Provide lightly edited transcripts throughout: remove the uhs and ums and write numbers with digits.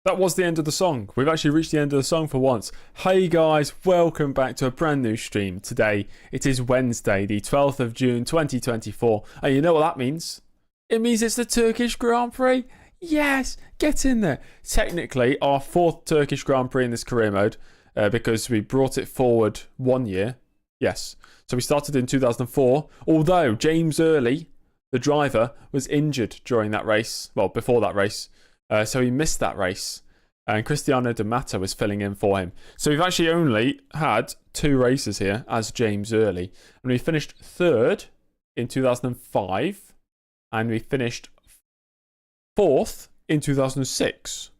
That was the end of the song. We've actually reached the end of the song for once. Hey guys, welcome back to a brand new stream. Today, it is Wednesday, the 12th of June 2024. And you know what that means? It means it's the Turkish Grand Prix. Yes, get in there. Technically, our fourth Turkish Grand Prix in this career mode, because we brought it forward 1 year. Yes. So we started in 2004, although James Early, the driver, was injured during that race. Well, before that race. So he missed that race, and Cristiano Di Matta was filling in for him. So we've actually only had 2 races here as James Early, and we finished 3rd in 2005, and we finished 4th in 2006.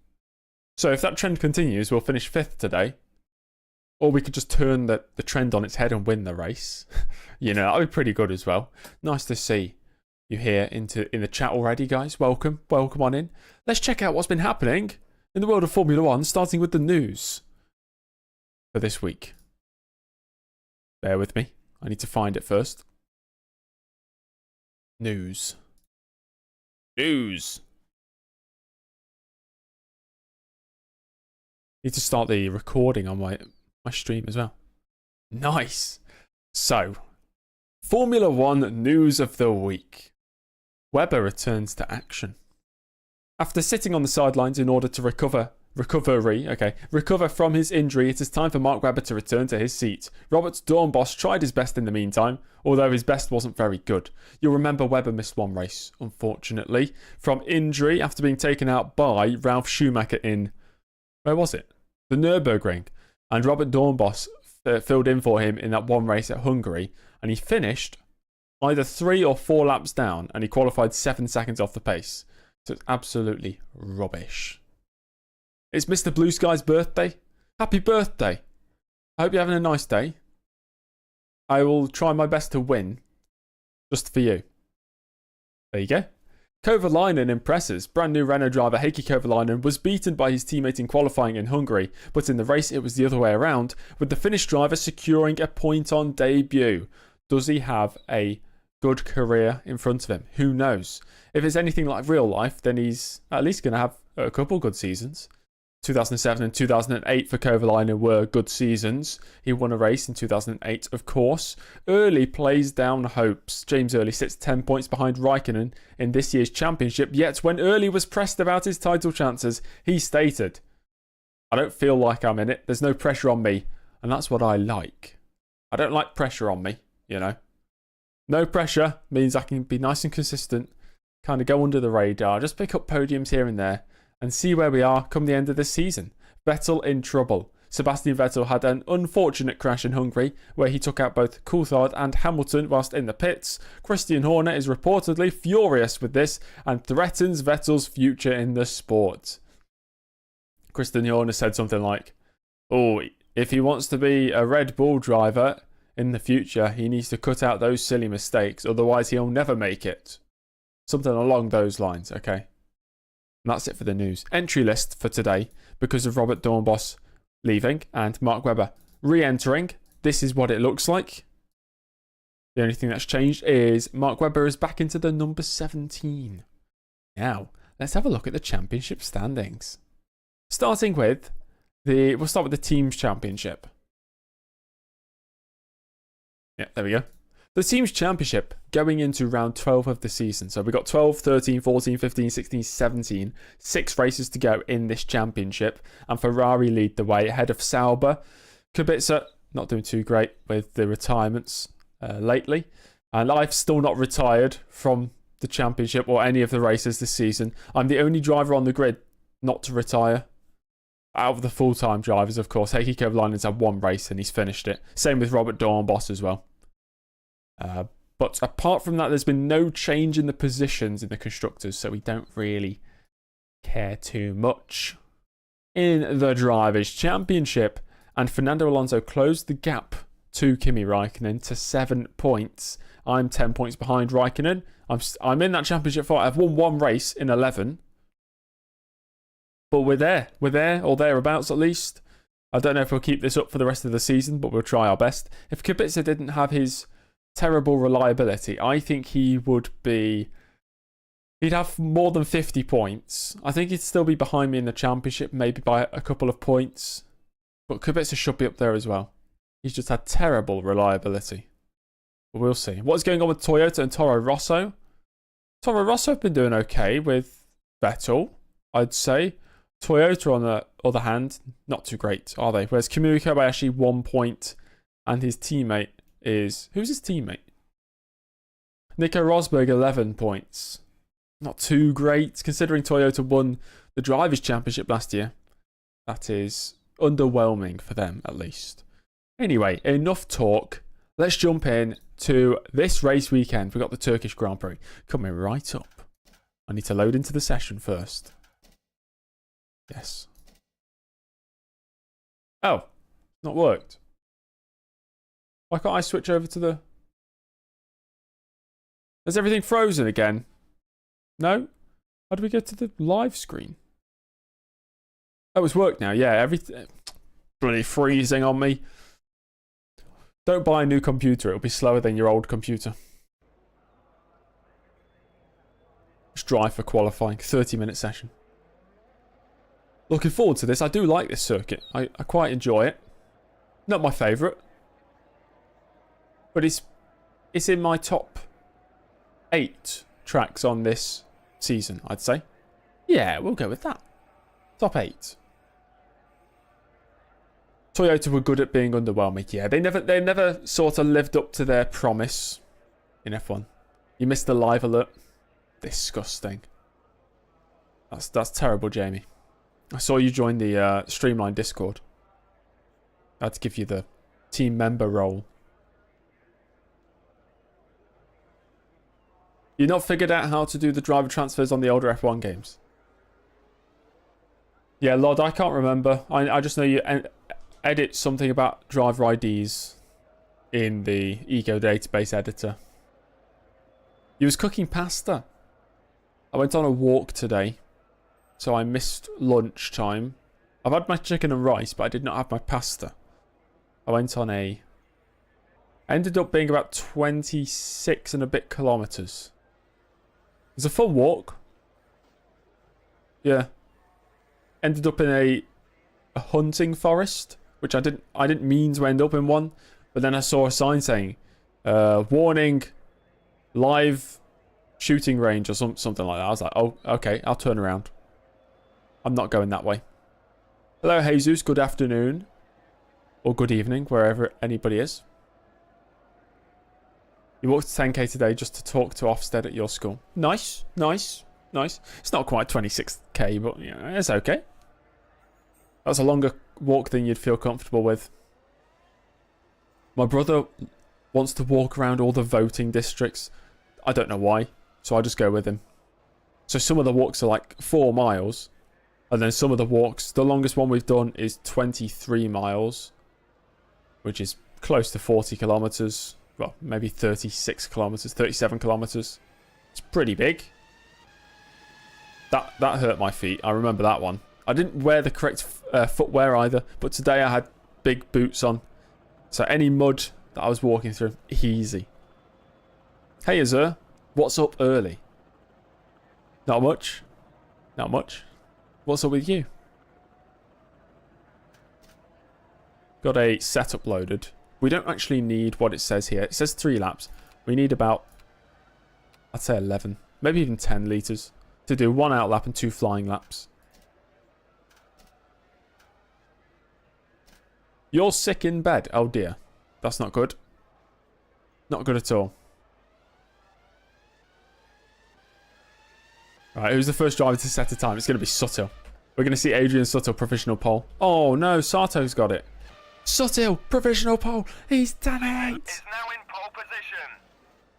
So if that trend continues, we'll finish 5th today, or we could just turn the trend on its head and win the race. You know, that would be pretty good as well. Nice to see you here in the chat already, guys. Welcome on in. Let's check out what's been happening in the world of Formula 1, starting with the news for this week. Bear with me. I need to find it first. News. Need to start the recording on my stream as well. Nice. So, Formula 1 news of the week. Webber returns to action. After sitting on the sidelines in order to recover from his injury, it is time for Mark Webber to return to his seat. Robert Dornbos tried his best in the meantime, although his best wasn't very good. You'll remember Webber missed one race, unfortunately, from injury after being taken out by Ralf Schumacher in, where was it? The Nürburgring. And Robert Dornbos filled in for him in that one race at Hungary, and he finished either 3 or 4 laps down, and he qualified 7 seconds off the pace. So it's absolutely rubbish. It's Mr. Blue Sky's birthday. Happy birthday. I hope you're having a nice day. I will try my best to win, just for you. There you go. Kovalainen impresses. Brand new Renault driver Heikki Kovalainen was beaten by his teammate in qualifying in Hungary, but in the race it was the other way around, with the Finnish driver securing a point on debut. Does he have a good career in front of him? Who knows? If it's anything like real life, then he's at least going to have a couple good seasons. 2007 and 2008 for Kovalainen were good seasons. He won a race in 2008, of course. Early plays down hopes. James Early sits 10 points behind Raikkonen in this year's championship, yet when Early was pressed about his title chances, he stated, "I don't feel like I'm in it. There's no pressure on me, and that's what I like. I don't like pressure on me, you know. No pressure means I can be nice and consistent, kind of go under the radar, just pick up podiums here and there, and see where we are come the end of this season." Vettel in trouble. Sebastian Vettel had an unfortunate crash in Hungary, where he took out both Coulthard and Hamilton whilst in the pits. Christian Horner is reportedly furious with this and threatens Vettel's future in the sport. Christian Horner said something like, "Oh, if he wants to be a Red Bull driver in the future, he needs to cut out those silly mistakes, otherwise he'll never make it." Something along those lines, okay? And that's it for the news. Entry list for today, because of Robert Dornbos leaving and Mark Webber re-entering. This is what it looks like. The only thing that's changed is Mark Webber is back into the number 17. Now, let's have a look at the championship standings. Starting with we'll start with the Teams Championship. Yeah, there we go. The Teams Championship going into round 12 of the season. So we've got 12, 13, 14, 15, 16, 17. 6 races to go in this championship. And Ferrari lead the way ahead of Sauber. Kubica not doing too great with the retirements lately. And I've still not retired from the championship or any of the races this season. I'm the only driver on the grid not to retire. Out of the full-time drivers, of course. Heikki Kovalainen's had 1 race and he's finished it. Same with Robert Dornbos as well. But apart from that, there's been no change in the positions in the constructors, so we don't really care too much. In the Drivers' Championship, and Fernando Alonso closed the gap to Kimi Raikkonen to 7 points. I'm 10 points behind Raikkonen. I'm in that championship fight. I've won 1 race in 11. But we're there, or thereabouts at least. I don't know if we'll keep this up for the rest of the season, but we'll try our best. If Kubica didn't have his terrible reliability, I think he would be He'd have more than 50 points. I think he'd still be behind me in the championship, maybe by a couple of points. But Kubica should be up there as well. He's just had terrible reliability. But we'll see. What's going on with Toyota and Toro Rosso? Toro Rosso have been doing okay with Vettel, I'd say. Toyota, on the other hand, not too great, are they? Whereas Kimi Kobayashi, 1 point, and his teammate is... Who's his teammate? Nico Rosberg, 11 points. Not too great, considering Toyota won the Drivers' Championship last year. That is underwhelming for them, at least. Anyway, enough talk. Let's jump in to this race weekend. We've got the Turkish Grand Prix coming right up. I need to load into the session first. Yes. Oh, not worked. Why can't I switch over to the... Is everything frozen again? No? How do we get to the live screen? Oh, it's worked now. Yeah, everything... Bloody freezing on me. Don't buy a new computer. It'll be slower than your old computer. Let's drive for qualifying. 30-minute session. Looking forward to this. I do like this circuit. I quite enjoy it. Not my favourite. But it's in my top 8 tracks on this season, I'd say. Yeah, we'll go with that. Top 8. Toyota were good at being underwhelming. Yeah, they never sort of lived up to their promise in F1. You missed the live alert. Disgusting. That's terrible, Jamie. I saw you join the Streamline Discord. I had to give you the team member role. You not figured out how to do the driver transfers on the older F1 games? Yeah, Lod, I can't remember. I just know you edit something about driver IDs in the Ego database editor. You was cooking pasta. I went on a walk today, so I missed lunchtime. I've had my chicken and rice, but I did not have my pasta. I went on a... ended up being about 26 and a bit kilometres. It was a fun walk. Yeah. Ended up in a hunting forest, which I didn't mean to end up in one, but then I saw a sign saying, warning, live shooting range or something like that. I was like, oh, okay, I'll turn around. I'm not going that way. Hello, Jesus. Good afternoon. Or good evening, wherever anybody is. You walked 10k today just to talk to Ofsted at your school. Nice, nice, nice. It's not quite 26k, but you know, it's okay. That's a longer walk than you'd feel comfortable with. My brother wants to walk around all the voting districts. I don't know why, so I just go with him. So some of the walks are like 4 miles. And then some of the walks, the longest one we've done is 23 miles, which is close to 40 kilometres. Well, maybe 36 kilometres, 37 kilometres. It's pretty big. That hurt my feet. I remember that one. I didn't wear the correct footwear either, but today I had big boots on. So any mud that I was walking through, easy. Hey, Azur. What's up early? Not much. Not much. What's up with you? Got a setup loaded. We don't actually need what it says here. It says 3 laps. We need about, I'd say 11, maybe even 10 litres to do 1 out lap and 2 flying laps. You're sick in bed. Oh dear. That's not good. Not good at all. Alright, who's the first driver to set a time? It's going to be Sutto. We're going to see Adrian Sutto, provisional pole. Oh no, Sato's got it. Sutto, provisional pole. He's done it. Is now in pole position.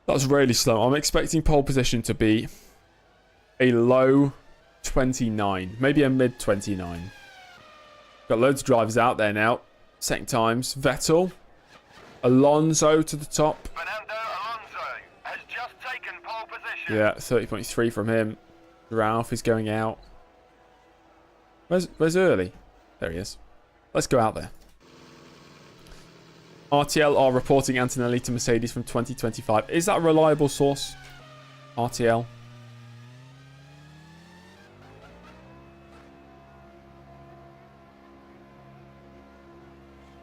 That's really slow. I'm expecting pole position to be a low 29. Maybe a mid 29. Got loads of drivers out there now. Second times. Vettel. Alonso to the top. Fernando Alonso has just taken pole position. Yeah, 30.3 from him. Ralph is going out. Where's Early? There he is. Let's go out there. RTL are reporting Antonelli to Mercedes from 2025. Is that a reliable source? RTL?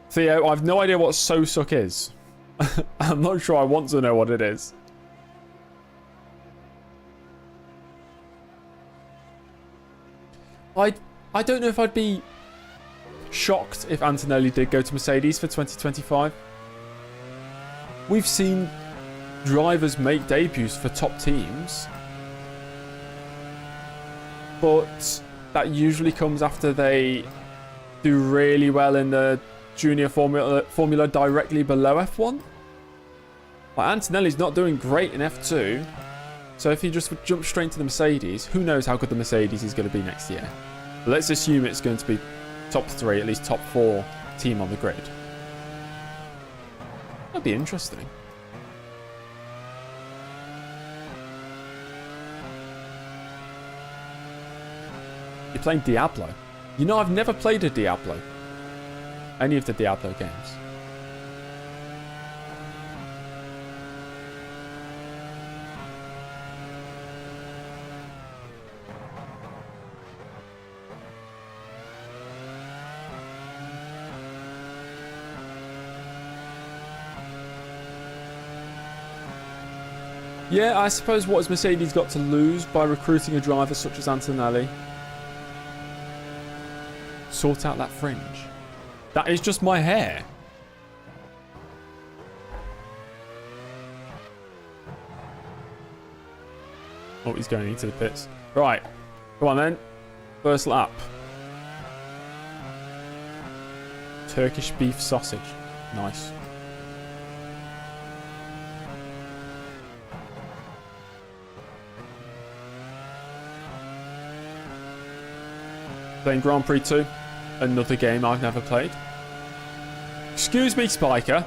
Theo, I've no idea what so suck is. I'm not sure I want to know what it is. I don't know if I'd be shocked if Antonelli did go to Mercedes for 2025. We've seen drivers make debuts for top teams, but that usually comes after they do really well in the junior formula directly below F1. Like Antonelli's not doing great in F2, so if he just jumps straight to the Mercedes, who knows how good the Mercedes is going to be next year. But let's assume it's going to be top 3, at least top 4 team on the grid. That'd be interesting. You're playing Diablo. You know, I've never played a Diablo. Any of the Diablo games. Yeah, I suppose what has Mercedes got to lose by recruiting a driver such as Antonelli? Sort out that fringe. That is just my hair. Oh, he's going into the pits. Right. Come on then. First lap. Turkish beef sausage. Nice. Playing Grand Prix 2. Another game I've never played. Excuse me, Spiker.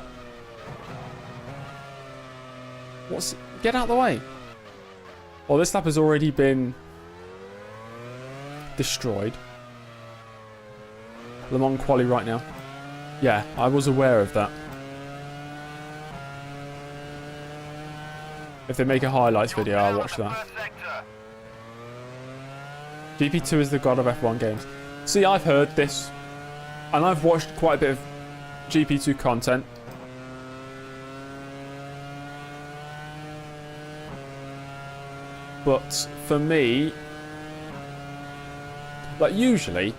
What's... Get out of the way. Well, this lap has already been destroyed. Le Mans quali right now. Yeah, I was aware of that. If they make a highlights video, I'll watch that. GP2 is the god of F1 games. See, I've heard this, and I've watched quite a bit of GP2 content. But for me, like usually,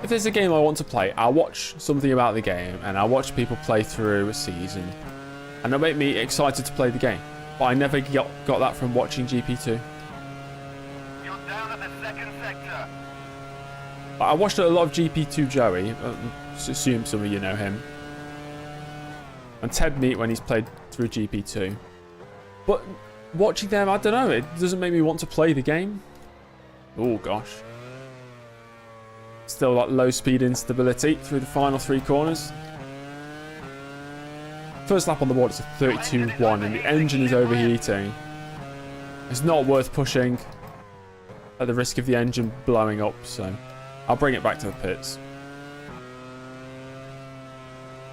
if there's a game I want to play, I'll watch something about the game, and I'll watch people play through a season, and it'll make me excited to play the game. But I never got that from watching GP2. You're down at the second sector. I watched a lot of GP2 Joey. Assume some of you know him. And Ted Meat when he's played through GP2. But watching them, I don't know. It doesn't make me want to play the game. Oh, gosh. Still like low speed instability through the final 3 corners. First lap on the board, it's a 32-1 and the engine is overheating. It's not worth pushing at the risk of the engine blowing up, so I'll bring it back to the pits.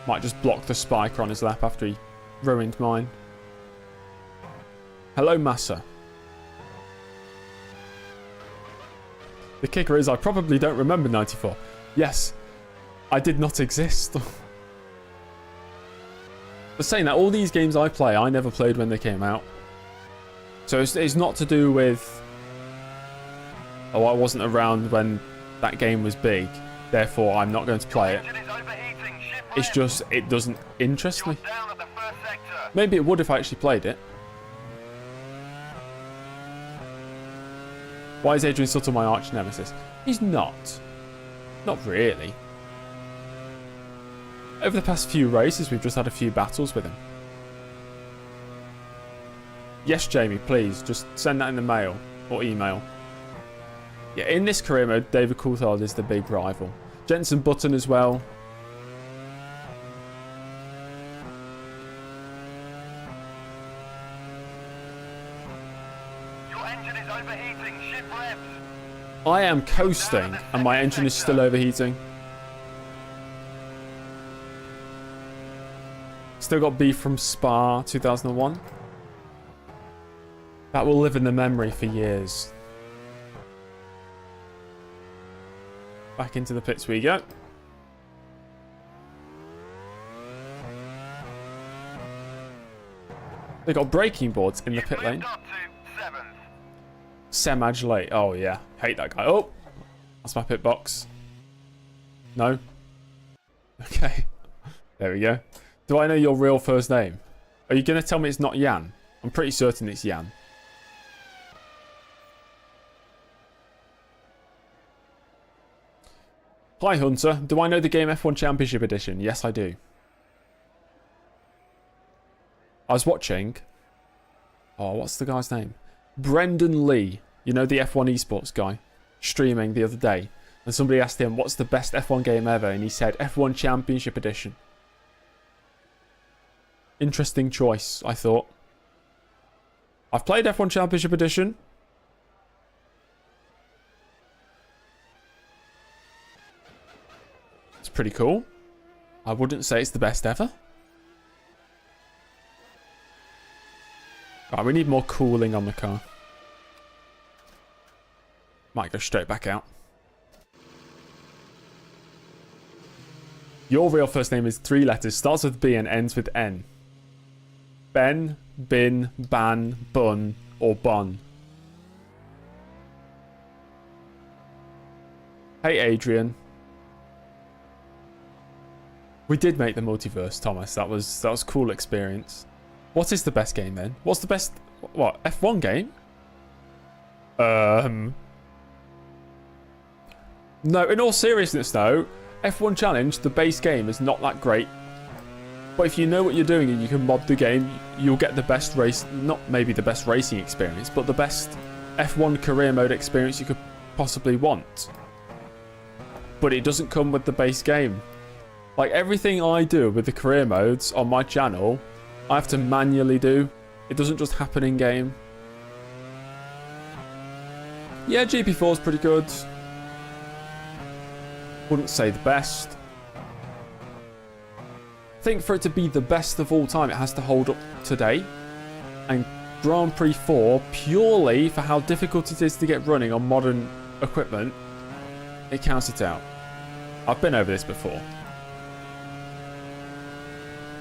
Might just block the spiker on his lap after he ruined mine. Hello, Massa. The kicker is I probably don't remember 94. Yes, I did not exist. But saying that, all these games I play, I never played when they came out. So it's not to do with, oh, I wasn't around when that game was big, therefore I'm not going to play it. It's just, it doesn't interest me. Maybe it would if I actually played it. Why is Adrian Sutter my arch nemesis? He's not. Not really. Over the past few races, we've just had a few battles with him. Yes, Jamie, please, just send that in the mail or email. Yeah, in this career mode, David Coulthard is the big rival. Jenson Button as well. Your engine is overheating. Shift revs. I am coasting and my engine is still overheating. Still got beef from Spa 2001. That will live in the memory for years. Back into the pits we go. They got braking boards in the pit lane. Moved up to 7th. Semaj late. Oh, yeah. Hate that guy. Oh, that's my pit box. No. Okay. There we go. Do I know your real first name? Are you going to tell me it's not Jan? I'm pretty certain it's Jan. Hi, Hunter. Do I know the game F1 Championship Edition? Yes, I do. I was watching... Oh, what's the guy's name? Brendan Lee. You know, the F1 esports guy. Streaming the other day. And somebody asked him, what's the best F1 game ever? And he said, F1 Championship Edition. Interesting choice, I thought. I've played F1 Championship Edition. It's pretty cool. I wouldn't say it's the best ever. Right, we need more cooling on the car. Might go straight back out. Your real first name is 3 letters, starts with B and ends with N. Ben, Bin, Ban, Bun, or Bon. Hey, Adrian. We did make the multiverse, Thomas. That was a cool experience. What is the best game then? What's the best... What? F1 game? No, in all seriousness though, F1 Challenge, the base game, is not that great. But if you know what you're doing and you can mod the game, you'll get the best race... Not maybe the best racing experience, but the best F1 career mode experience you could possibly want. But it doesn't come with the base game. Like, everything I do with the career modes on my channel, I have to manually do. It doesn't just happen in-game. Yeah, GP4 is pretty good. Wouldn't say the best. I think for it to be the best of all time, it has to hold up today. And Grand Prix 4, purely for how difficult it is to get running on modern equipment, it counts it out. I've been over this before.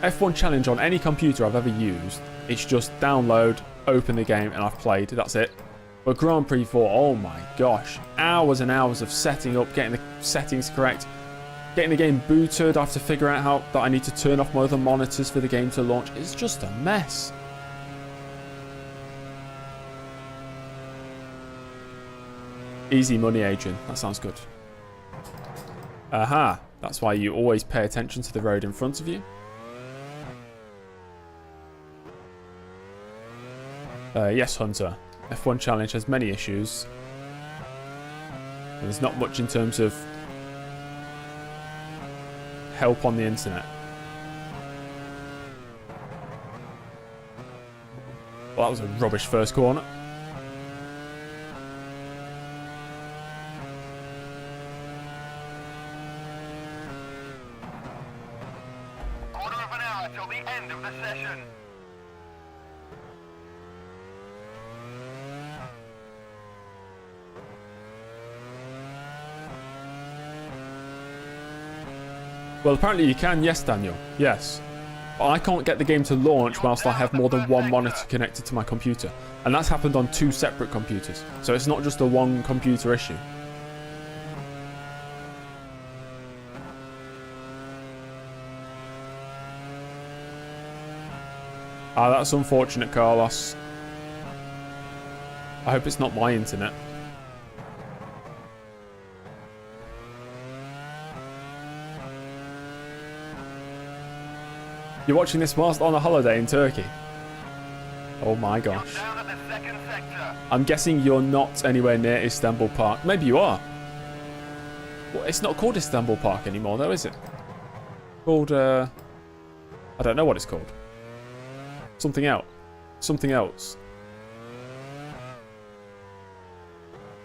F1 Challenge on any computer I've ever used, it's just download, open the game, and I've played. That's it. But Grand Prix 4, oh my gosh. Hours and hours of setting up, getting the settings correct, getting the game booted. I have to figure out how that I need to turn off my other monitors for the game to launch. It's just a mess. Easy money, Adrian. That sounds good. Aha. That's why you always pay attention to the road in front of you. Yes, Hunter. F1 Challenge has many issues. And there's not much in terms of help on the internet. Well, that was a rubbish first corner. Quarter of an hour till the end of the session. Well, apparently you can, yes, Daniel. Yes. But I can't get the game to launch whilst I have more than one monitor connected to my computer. And that's happened on 2 separate computers. So it's not just a one computer issue. Ah, that's unfortunate, Carlos. I hope it's not my internet. You're watching this whilst on a holiday in Turkey? Oh my gosh. Down at the second sector. I'm guessing you're not anywhere near Istanbul Park. Maybe you are. Well, it's not called Istanbul Park anymore though, is it? Called, I don't know what it's called. Something else. Something else.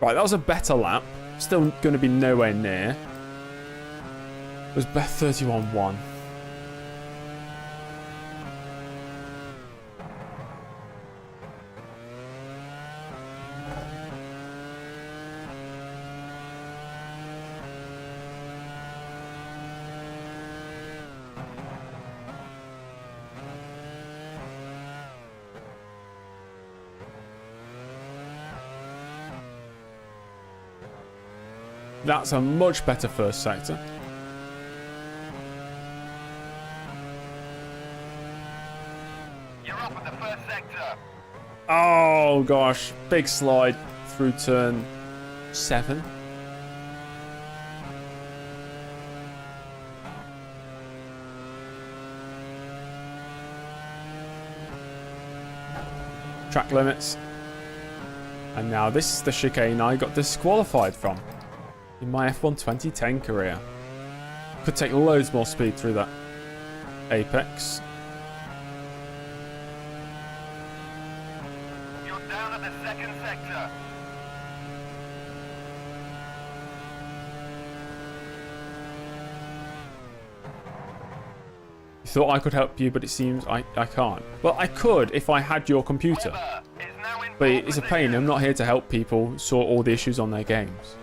Right, that was a better lap. Still going to be nowhere near. It was 31-1. That's a much better first sector. You're up in the first sector. Oh gosh, big slide through turn 7. Track limits. And now this is the chicane I got disqualified from in my F1 2010 career. Could take loads more speed through that apex. You're down at the second sector. You thought I could help you, but it seems I can't. Well, I could if I had your computer. Webber is now in But pole it's a pain. position. I'm not here to help people sort all the issues on their games.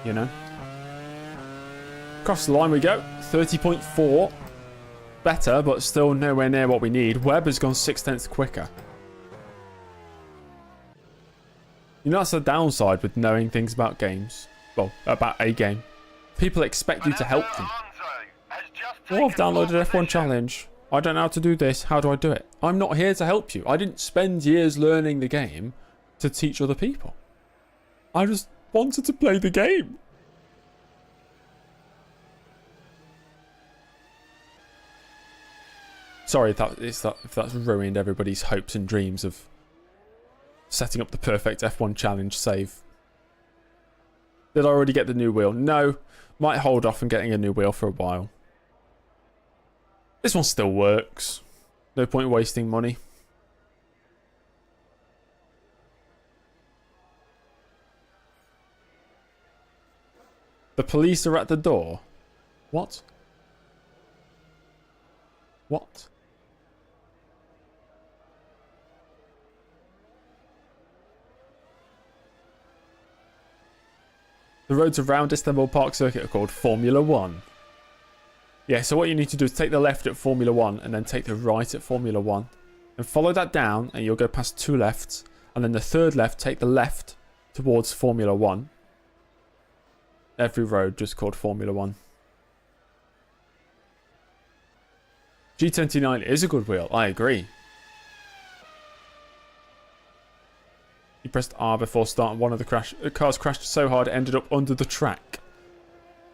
You know? Across the line we go. 30.4. Better, but still nowhere near what we need. Webber's gone 6/10 quicker. You know, that's the downside with knowing things about games. Well, about a game. People expect you to help them. Alonso has just Oh, I've taken pole downloaded F1 position. Challenge. I don't know how to do this. How do I do it? I'm not here to help you. I didn't spend years learning the game to teach other people. I just wanted to play the game. Sorry if that's ruined everybody's hopes and dreams of setting up the perfect F1 Challenge save. Did I already get the new wheel? No. Might hold off on getting a new wheel for a while. This one still works. No point wasting money. The police are at the door. What? What? The roads around Istanbul Park Circuit are called Formula 1. Yeah, so what you need to do is take the left at Formula 1 and then take the right at Formula 1. And follow that down and you'll go past 2 lefts. And then the 3rd left, take the left towards Formula 1. Every road just called Formula 1. G29 is a good wheel, I agree. You pressed R before starting one of the cars crashed so hard it ended up under the track.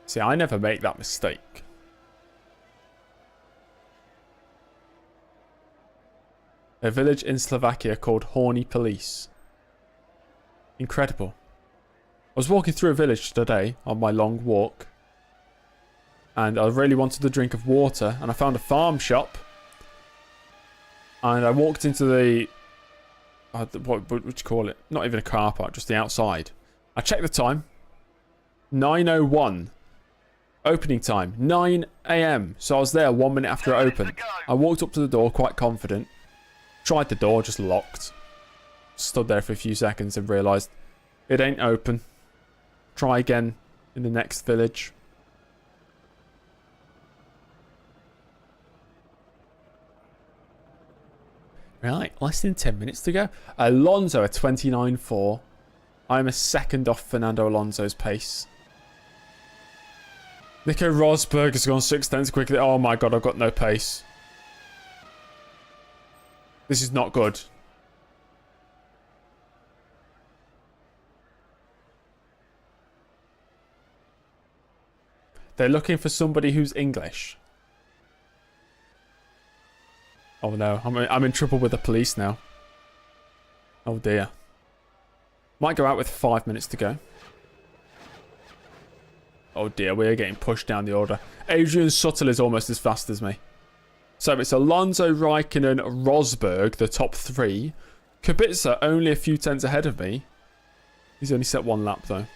See, I never make that mistake. A village in Slovakia called Horny Police. Incredible. I was walking through a village today on my long walk. And I really wanted a drink of water. And I found a farm shop. And I walked into the... what would you call it? Not even a car park, just the outside. I checked the time. 9:01. Opening time. 9 AM. So I was there 1 minute after it opened. I walked up to the door quite confident. Tried the door, just locked. Stood there for a few seconds and realised it ain't open. Try again in the next village. Right, less than 10 minutes to go. Alonso at 29.4. I'm a second off Fernando Alonso's pace. Nico Rosberg has gone 6/10 quickly. Oh my god, I've got no pace. This is not good. They're looking for somebody who's English. Oh no, I'm in trouble with the police now. Oh dear. Might go out with 5 minutes to go. Oh dear, we are getting pushed down the order. Adrian Suttle is almost as fast as me. So it's Alonso, Raikkonen, Rosberg, the top 3. Kubica only a few tenths ahead of me. He's only set 1 lap though.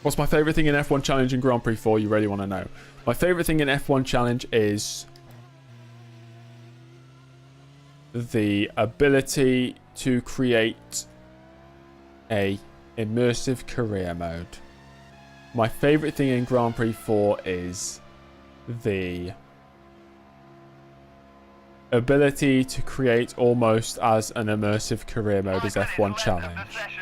What's my favourite thing in F1 Challenge and Grand Prix 4? You really want to know. My favourite thing in F1 Challenge is the ability to create a immersive career mode. My favourite thing in Grand Prix 4 is the ability to create almost as an immersive career mode as 5 F1 minutes left of Challenge. the session.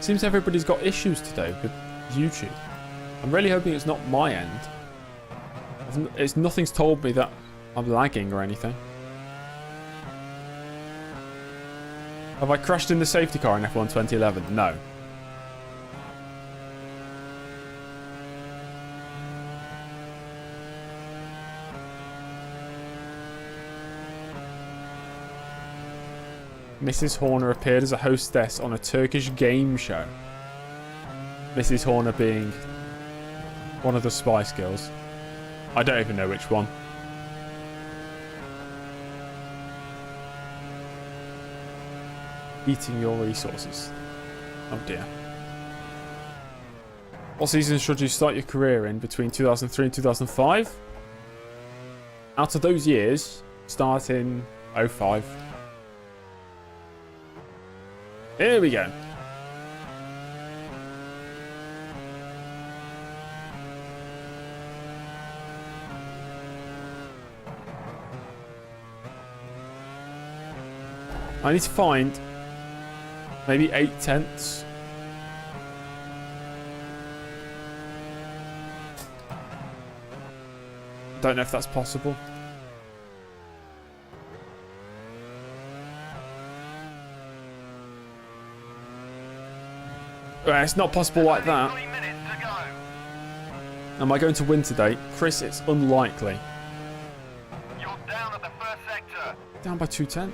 Seems everybody's got issues today with YouTube. I'm really hoping it's not my end. Nothing's told me that I'm lagging or anything. Have I crashed in the safety car in F1 2011? No. Mrs. Horner appeared as a hostess on a Turkish game show. Mrs. Horner being one of the Spice Girls. I don't even know which one. Eating your resources. Oh dear. What season should you start your career in between 2003 and 2005? Out of those years, start in 05. Here we go. I need to find maybe 8/10. Don't know if that's possible. It's not possible like that. 3 minutes to go. Am I going to win today? Chris, it's unlikely. You're down at the first sector. Down by 2/10.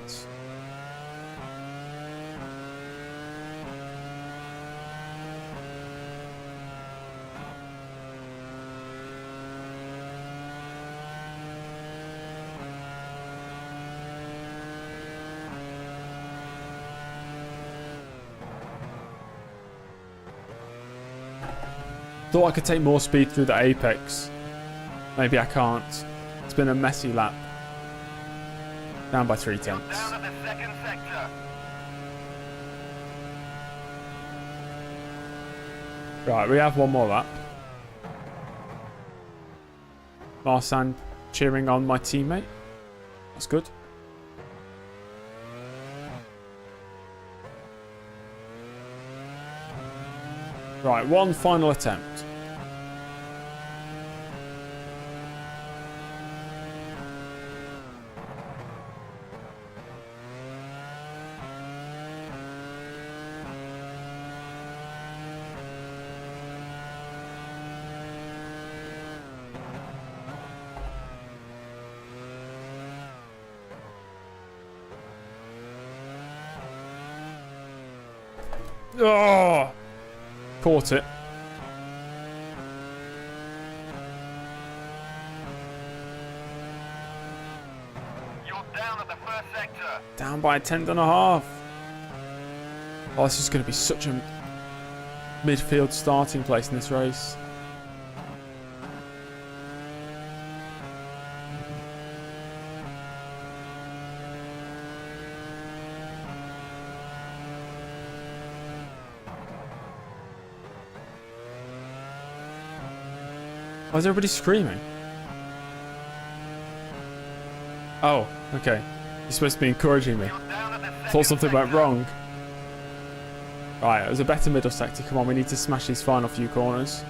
Thought I could take more speed through the apex. Maybe I can't. It's been a messy lap. Down by 3/10. Down at the second sector. Right, we have one more lap. Marsan cheering on my teammate. That's good. Right, one final attempt. Oh! Caught it. You're down at the first sector. Down by 10.5. Oh, this is going to be such a midfield starting place in this race. Why is everybody screaming? Oh, okay. You're supposed to be encouraging me. You're down at the second Thought something went sector. wrong. Right, it was a better middle sector. Come on, we need to smash these final few corners.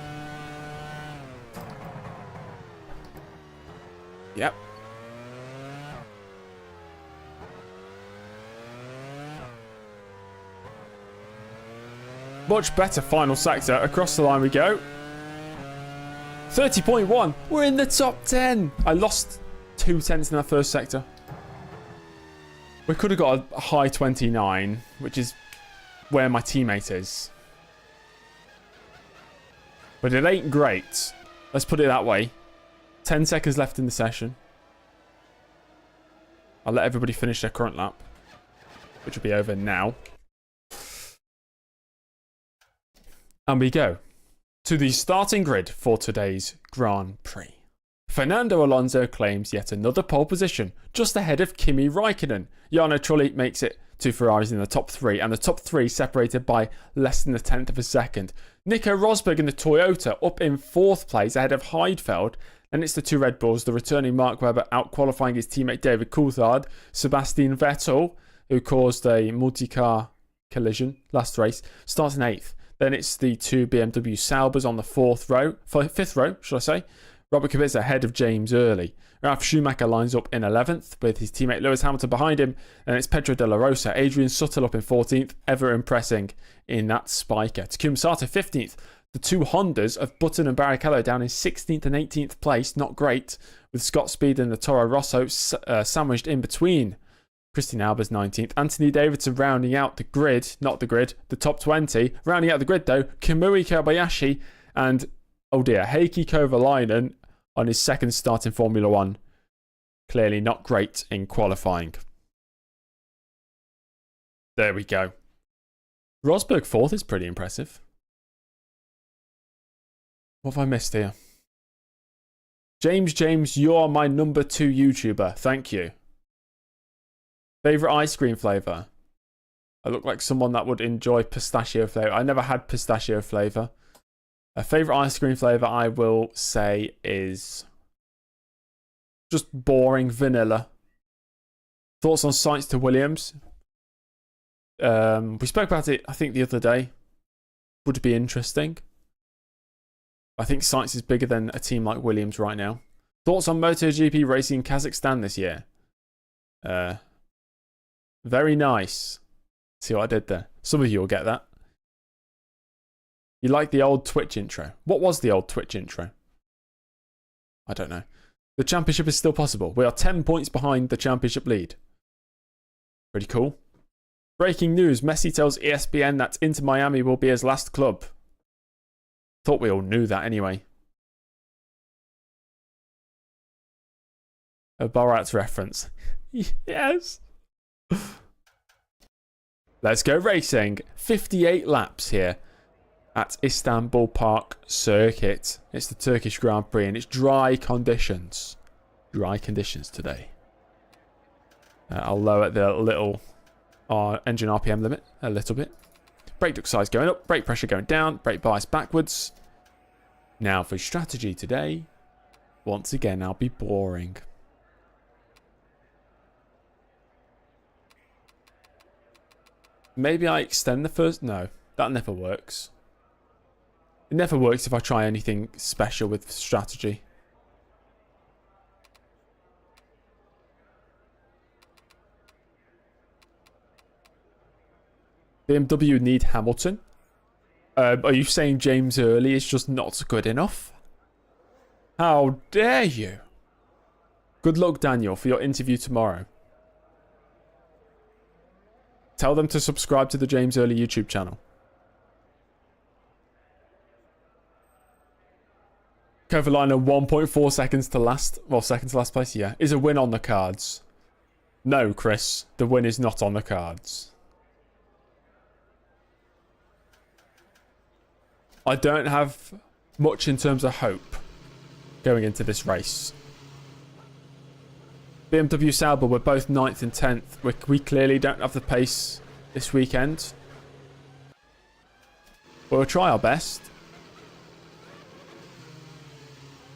Yep. Much better final sector. Across the line we go. 30.1. We're in the top 10. I lost 2/10 in that first sector. We could have got a high 29, which is where my teammate is. But it ain't great. Let's put it that way. 10 seconds left in the session. I'll let everybody finish their current lap. which will be over now. And we go to the starting grid for today's Grand Prix. Fernando Alonso claims yet another pole position, just ahead of Kimi Raikkonen. Jarno Trulli makes it 2 Ferraris in the top 3, and the top 3 separated by less than a tenth of a second. Nico Rosberg in the Toyota up in 4th place ahead of Heidfeld, and it's the 2 Red Bulls, the returning Mark Webber out-qualifying his teammate David Coulthard, Sebastian Vettel, who caused a multi-car collision last race, starts in 8th. Then it's the 2 BMW Saubers on the 5th row, should I say. Robert Kubica ahead of James Early. Ralf Schumacher lines up in 11th with his teammate Lewis Hamilton behind him. And it's Pedro de la Rosa. Adrian Sutil up in 14th, ever impressing in that spiker. Takuma Sato 15th. The 2 Hondas of Button and Barrichello down in 16th and 18th place. Not great. With Scott Speed and the Toro Rosso sandwiched in between. Christian Albers 19th. Anthony Davidson rounding out the grid. Not the grid. The top 20. Rounding out the grid though. Kamui Kobayashi and, oh dear, Heikki Kovalainen on his second start in Formula 1. Clearly not great in qualifying. There we go. Rosberg 4th is pretty impressive. What have I missed here? James, you're my number 2 YouTuber. Thank you. Favourite ice cream flavour? I look like someone that would enjoy pistachio flavour. I never had pistachio flavour. A favourite ice cream flavour I will say is just boring vanilla. Thoughts on Sainz to Williams? We spoke about it, I think, the other day. Would be interesting. I think Sainz is bigger than a team like Williams right now. Thoughts on MotoGP racing in Kazakhstan this year? Very nice. See what I did there? Some of you will get that. You like the old Twitch intro? What was the old Twitch intro? I don't know. The championship is still possible. We are 10 points behind the championship lead. Pretty cool. Breaking news. Messi tells ESPN that Inter Miami will be his last club. Thought we all knew that anyway. A Borat reference. Yes. Let's go racing. 58 laps here at Istanbul Park Circuit. It's the Turkish Grand Prix and it's dry conditions. Dry conditions today. I'll lower the little engine RPM limit a little bit. Brake duct size going up, brake pressure going down, brake bias backwards. Now for strategy today. Once again, I'll be boring. Maybe I extend the first... No, that never works. It never works if I try anything special with strategy. BMW need Hamilton. Are you saying James Early is just not good enough? How dare you? Good luck, Daniel, for your interview tomorrow. Tell them to subscribe to the James Early YouTube channel. Kovalainen 1.4 seconds to last. Well, second to last place, yeah. Is a win on the cards? No, Chris. The win is not on the cards. I don't have much in terms of hope going into this race. BMW Sauber were both 9th and 10th. We clearly don't have the pace this weekend. We'll try our best.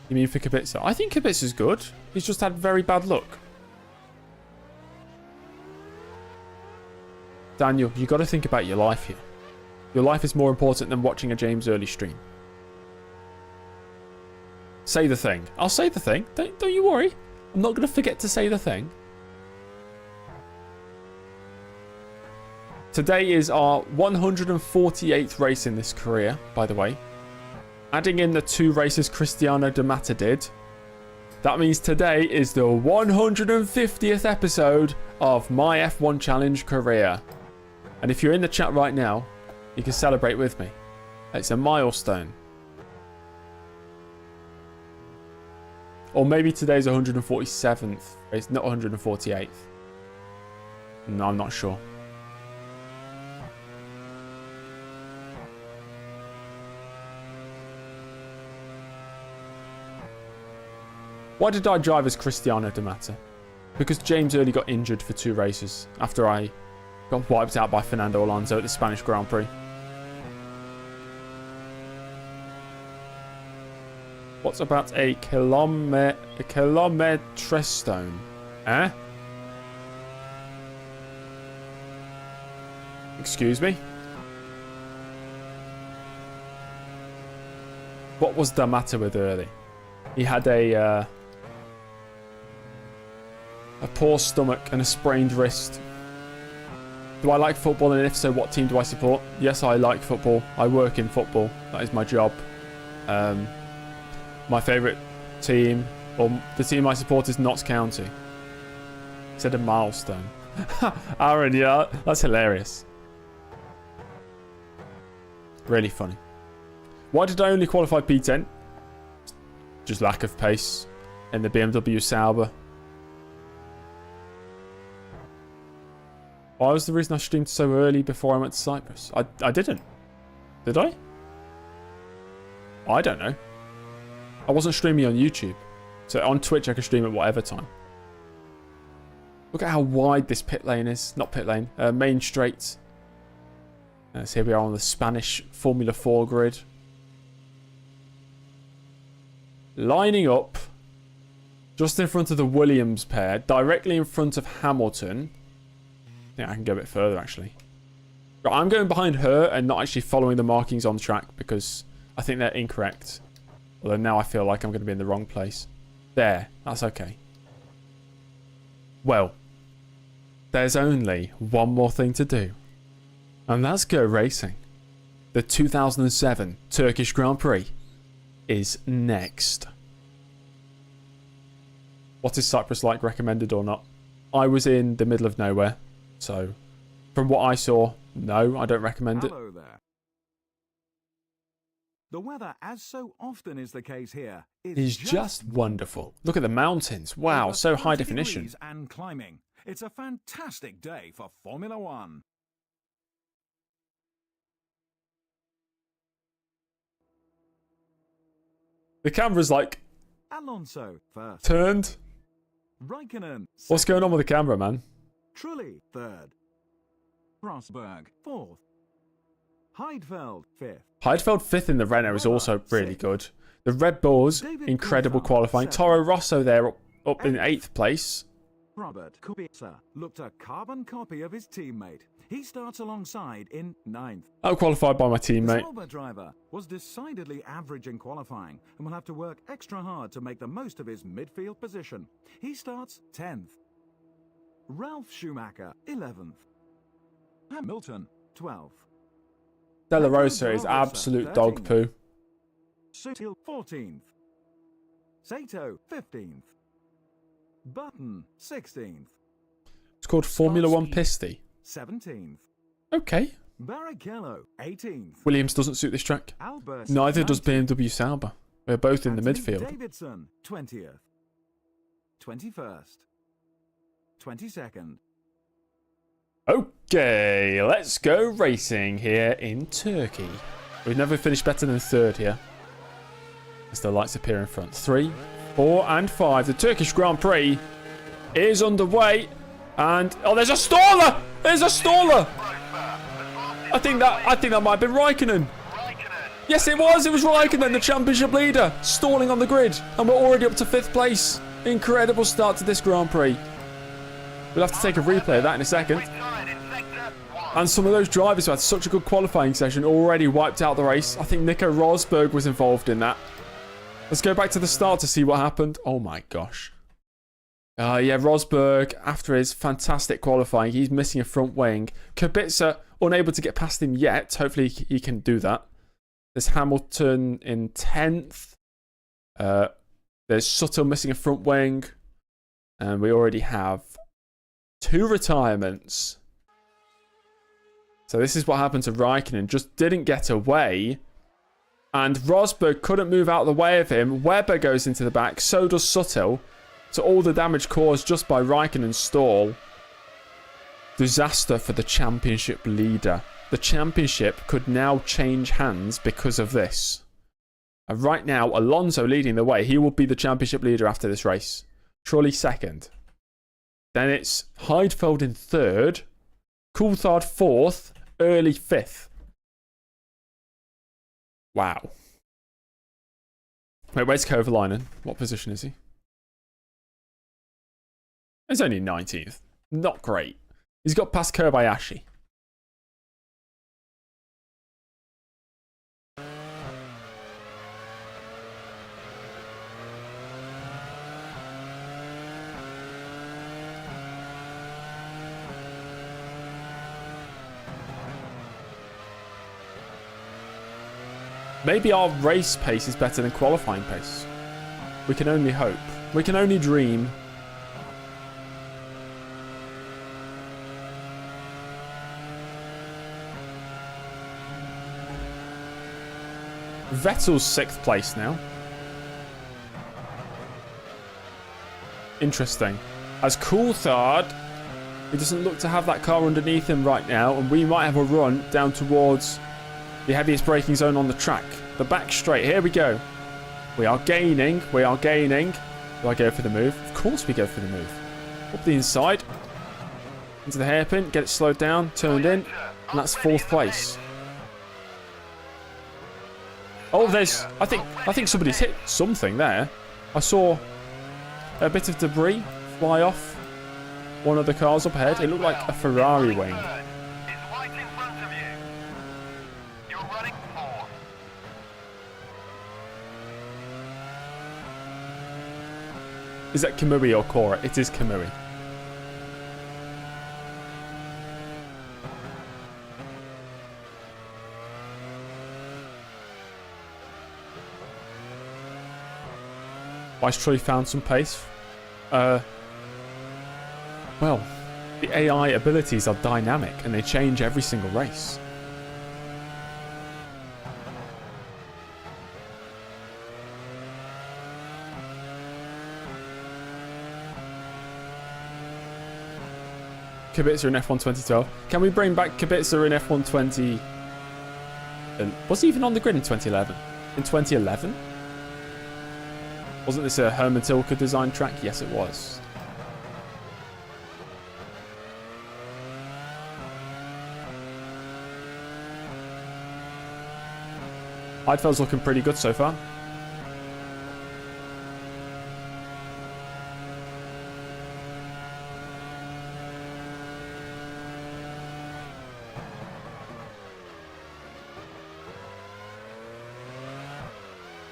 You mean for Kubica? I think Kubica's good. He's just had very bad luck. Daniel, you got to think about your life here. Your life is more important than watching a James Early stream. Say the thing. I'll say the thing. Don't you worry. I'm not going to forget to say the thing. Today is our 148th race in this career, by the way. Adding in the 2 races Cristiano De Mata did. That means today is the 150th episode of my F1 Challenge career. And if you're in the chat right now, you can celebrate with me. It's a milestone. Or maybe today's 147th. It's not 148th. No, I'm not sure. Why did I drive as Cristiano de Mata? Because James Early got injured for 2 races after I got wiped out by Fernando Alonso at the Spanish Grand Prix. What's about a kilometre stone? Eh? Excuse me? What was the matter with Early? He had a poor stomach and a sprained wrist. Do I like football, and if so, what team do I support? Yes, I like football. I work in football. That is my job. My favourite team, or the team I support, is Notts County. He said a milestone. Aaron, yeah, that's hilarious. Really funny. Why did I only qualify P10? Just lack of pace in the BMW Sauber. Why was the reason I streamed so early before I went to Cyprus? I didn't. Did I? I don't know. I wasn't streaming on YouTube. So on Twitch I can stream at whatever time. Look at how wide this pit lane is. Not pit lane. Main straight. So here we are on the Spanish Formula 4 grid. Lining up just in front of the Williams pair. Directly in front of Hamilton. I think I can go a bit further actually. But I'm going behind her and not actually following the markings on track because I think they're incorrect. Although now I feel like I'm going to be in the wrong place. There. That's okay. Well, there's only one more thing to do. And that's go racing. The 2007 Turkish Grand Prix is next. What is Cyprus like, recommended or not? I was in the middle of nowhere. So, from what I saw, no, I don't recommend it. Hello there. The weather, as so often is the case here, is just wonderful. Look at the mountains. Wow, Over so high 30 definition. degrees and climbing. It's a fantastic day for Formula One. The camera's like Alonso first. turned. Raikkonen. What's going on with the camera, man? Trulli third. Rosberg fourth. Heidfeld fifth. Heidfeld 5th in the Renault is also really good. The Red Bulls, incredible qualifying. Toro Rosso there up in 8th place. Robert Kubica looked a carbon copy of his teammate. He starts alongside in 9th. Outqualified by my The teammate. Sauber driver was decidedly average in qualifying and will have to work extra hard to make the most of his midfield position. He starts 10th. Ralf Schumacher 11th. Hamilton 12th. Della Rosa is absolute dog poo. Sutil 14th. Sato 15th. Button 16th. It's called Formula 1 Pisty. 17th. Okay. Barrichello 18th. Williams doesn't suit this track. Albers Neither does 19th. BMW Sauber. We're both in the Anthony midfield. Davidson 20th. 21st. 22nd. Okay, let's go racing here in Turkey. We've never finished better than 3rd here. As the lights appear in front. 3, 4 and 5. The Turkish Grand Prix is underway. And oh, there's a staller! There's a staller! I think that might have been Raikkonen. Yes, it was. It was Raikkonen, the championship leader, stalling on the grid, and we're already up to 5th place. Incredible start to this Grand Prix. We'll have to take a replay of that in a second. And some of those drivers who had such a good qualifying session already wiped out the race. I think Nico Rosberg was involved in that. Let's go back to the start to see what happened. Oh my gosh. Yeah, Rosberg, after his fantastic qualifying, he's missing a front wing. Kubica, unable to get past him yet. Hopefully he can do that. There's Hamilton in 10th. There's Sutton missing a front wing. And we already have 2 retirements. So this is what happened to Raikkonen. Just didn't get away. And Rosberg couldn't move out of the way of him. Webber goes into the back. So does Sutton. So all the damage caused just by Raikkonen's stall. Disaster for the championship leader. The championship could now change hands because of this. And right now, Alonso leading the way. He will be the championship leader after this race. Trulli second. Then it's Heidfeld in third. Coulthard fourth. Early fifth. Wow. Wait, where's Kovalainen? What position is he? He's only 19th. Not great. He's got past Kobayashi. Maybe our race pace is better than qualifying pace. We can only hope. We can only dream. Vettel's 6th place now. Interesting. As Coulthard, he doesn't look to have that car underneath him right now, and we might have a run down towards the heaviest braking zone on the track. The back straight. Here we go. We are gaining. We are gaining. Do I go for the move? Of course we go for the move. Up the inside. Into the hairpin. Get it slowed down. Turned in. And that's 4th place. Oh, there's... I think somebody's hit something there. I saw a bit of debris fly off one of the cars up ahead. It looked like a Ferrari wing. Is that Kamui or Cora? It is Kamui. Vice Trulli found some pace. Well, the AI abilities are dynamic and they change every single race. Kubica in F1 2012. Can we bring back Kubica in F1 20... Was he even on the grid in 2011? In 2011? Wasn't this a Herman Tilke design track? Yes, it was. Heidfeld's looking pretty good so far.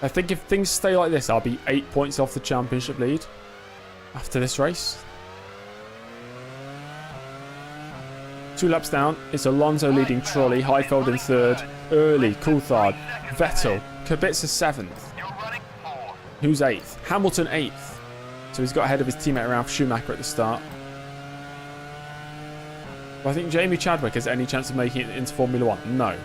I think if things stay like this, I'll be 8 points off the championship lead after this race. 2 laps down, it's Alonso leading Trulli, Heidfeld in third, Early, Coulthard, Vettel, Kubica 7th. Who's 8th? Hamilton 8th. So he's got ahead of his teammate Ralf Schumacher at the start. But I think Jamie Chadwick has any chance of making it into Formula 1? No.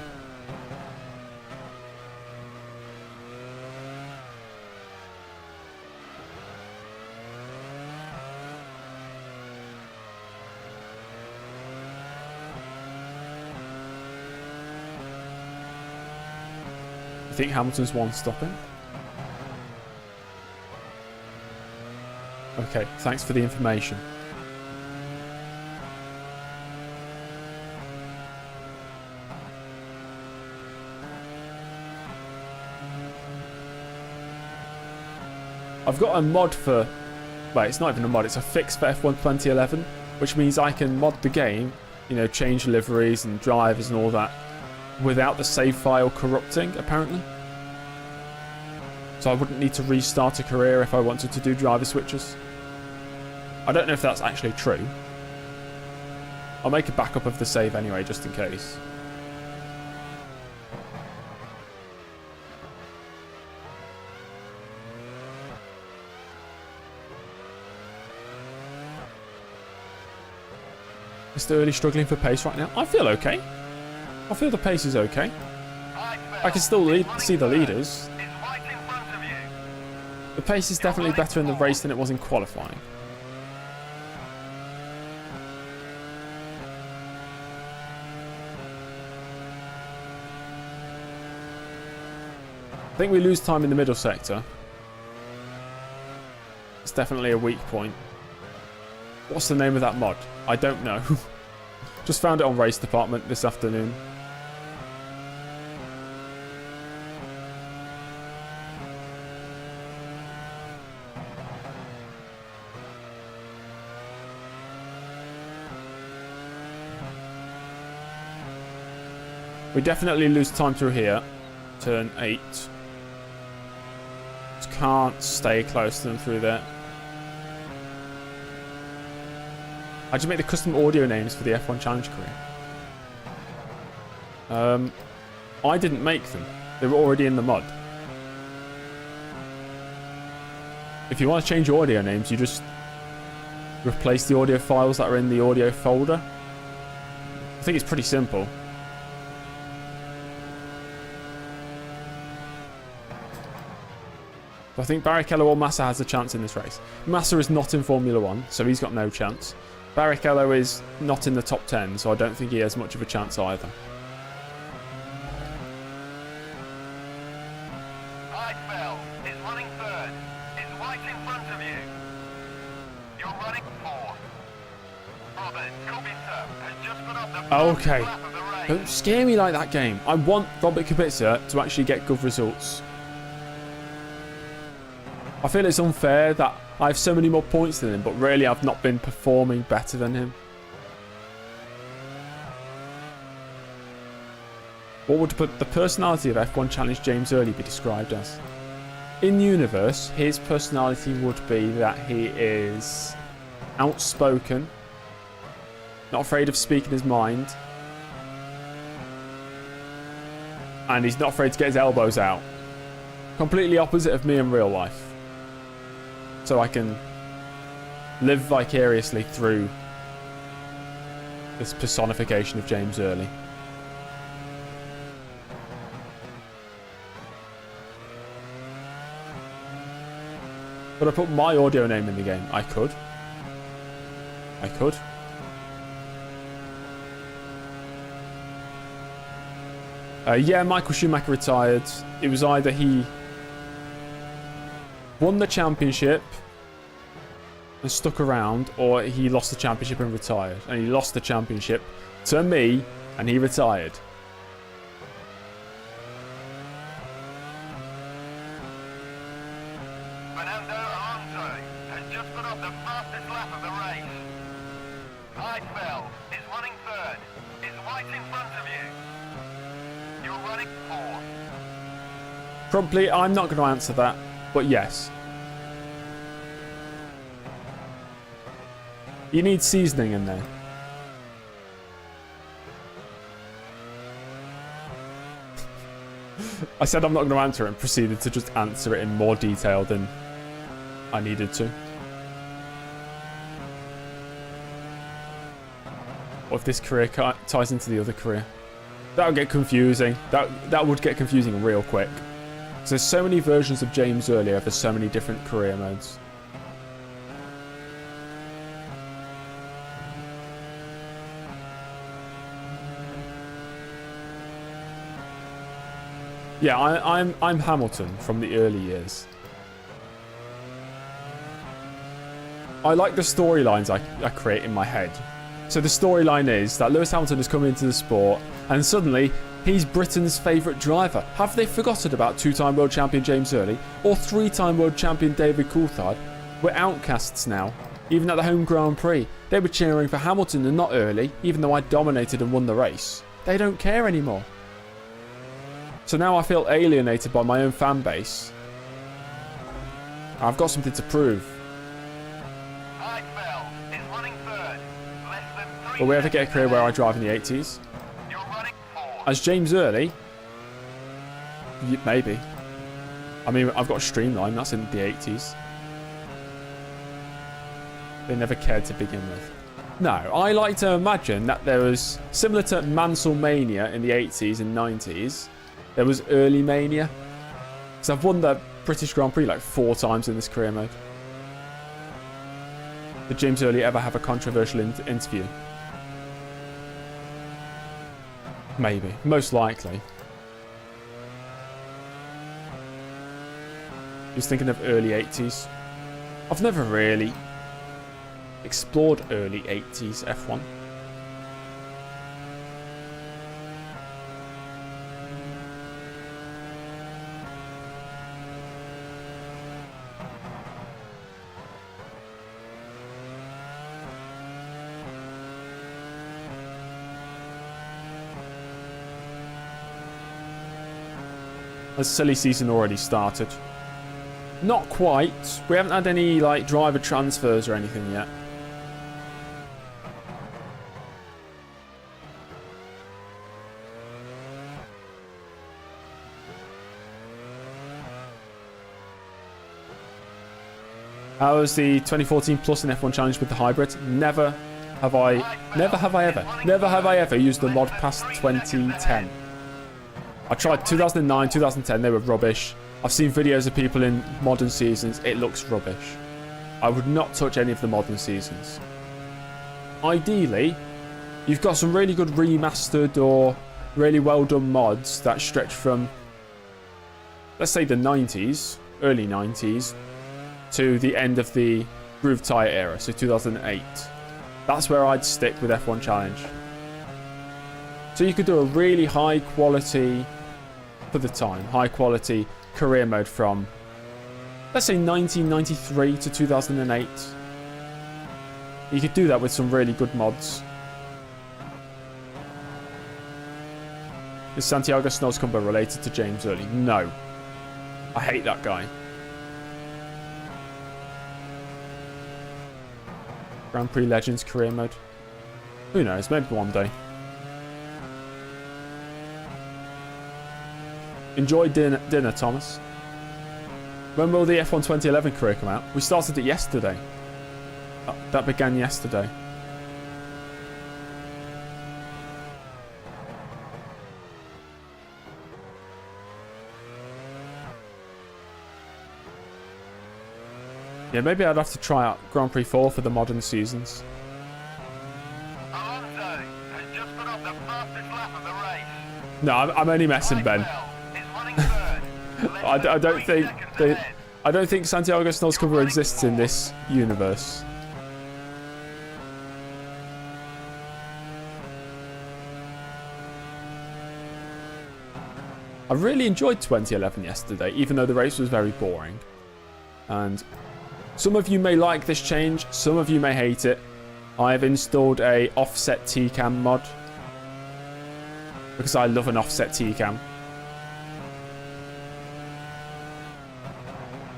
I think Hamilton's 1 stopping. Okay, thanks for the information. I've got a mod for... Well, it's not even a mod, it's a fix for F1 2011, which means I can mod the game, you know, change liveries and drivers and all that, without the save file corrupting, apparently. So I wouldn't need to restart a career if I wanted to do driver switches. I don't know if that's actually true. I'll make a backup of the save anyway, just in case. Mr. Early struggling for pace right now. I feel okay. I feel the pace is okay. I can still see the leaders. The pace is definitely better in the race than it was in qualifying. I think we lose time in the middle sector. It's definitely a weak point. What's the name of that mod? I don't know. Just found it on Race Department this afternoon. We definitely lose time through here. Turn 8. Just can't stay close to them through there. How'd you make the custom audio names for the F1 Challenge career? I didn't make them. They were already in the mod. If you want to change audio names, you just replace the audio files that are in the audio folder. I think it's pretty simple. I think Barrichello or Massa has a chance in this race. Massa is not in Formula 1, so he's got no chance. Barrichello is not in the top 10, so I don't think he has much of a chance either. Heidfeld is running third. Is right in front of you. You're running fourth. Robert Kubica has just put up the Okay. first lap of the race. Don't scare me like that, game. I want Robert Kubica to actually get good results. I feel it's unfair that I have so many more points than him, but really I've not been performing better than him. What would the personality of F1 Challenge James Early be described as? In universe, his personality would be that he is outspoken, not afraid of speaking his mind, and he's not afraid to get his elbows out. Completely opposite of me in real life. So I can live vicariously through this personification of James Early. Could I put my audio name in the game? I could. I could. Yeah, Michael Schumacher retired. It was either he won the championship and stuck around, or he lost the championship and retired. And he lost the championship to me, and he retired. Fernando Alonso has just put up the fastest lap of the race. Heidfeld is running third. Is right in front of you. You're running fourth. Probably, I'm not going to answer that, but yes. You need seasoning in there. I said I'm not going to answer it and proceeded to just answer it in more detail than I needed to. What if this career ties into the other career? That would get confusing. That would get confusing real quick. So there's so many versions of James Early over so many different career modes. Yeah, I'm Hamilton from the early years. I like the storylines I create in my head. So the storyline is that Lewis Hamilton has come into the sport and suddenly he's Britain's favourite driver. Have they forgotten about two-time world champion James Early or three-time world champion David Coulthard? We're outcasts now. Even at the home Grand Prix, they were cheering for Hamilton and not Early, even though I dominated and won the race. They don't care anymore. So now I feel alienated by my own fan base. I've got something to prove. Heidfeld is running third. Less than 3 Will we ever get a career where I drive in the 80s? You're running fourth. As James Early? Maybe. I mean, I've got Streamline, that's in the 80s. They never cared to begin with. No, I like to imagine that there was, similar to Mansell-mania in the 80s and 90s, there was early mania. So I've won the British Grand Prix like 4 times in this career mode. Did James Early ever have a controversial interview? Maybe. Most likely. He was thinking of early 80s. I've never really explored early 80s F1. A silly season already started. Not quite. We haven't had any like driver transfers or anything yet. How was the 2014 Plus in F1 Challenge with the hybrid? Never have I ever used the mod past 2010. I tried 2009, 2010, they were rubbish. I've seen videos of people in modern seasons, it looks rubbish. I would not touch any of the modern seasons. Ideally, you've got some really good remastered or really well done mods that stretch from, let's say the 90s, early 90s, to the end of the Groove Tyre era, so 2008. That's where I'd stick with F1 Challenge. So you could do a really high quality, for the time, high quality career mode from, let's say 1993 to 2008. You could do that with some really good mods. Is Santiago Snodscomber related to James Early? No. I hate that guy. Grand Prix Legends career mode. Who knows, maybe one day. Enjoy dinner, Thomas. When will the F1 2011 career come out? We started it yesterday. That began yesterday. Yeah, maybe I'd have to try out Grand Prix 4 for the modern seasons. Alonso has just put up the fastest lap of the race. No, I'm only messing, Ben. I don't think Santiago Snodscomber exists in this universe. I really enjoyed 2011 yesterday, even though the race was very boring. And some of you may like this change, some of you may hate it. I've installed a offset T-cam mod because I love an offset T-cam.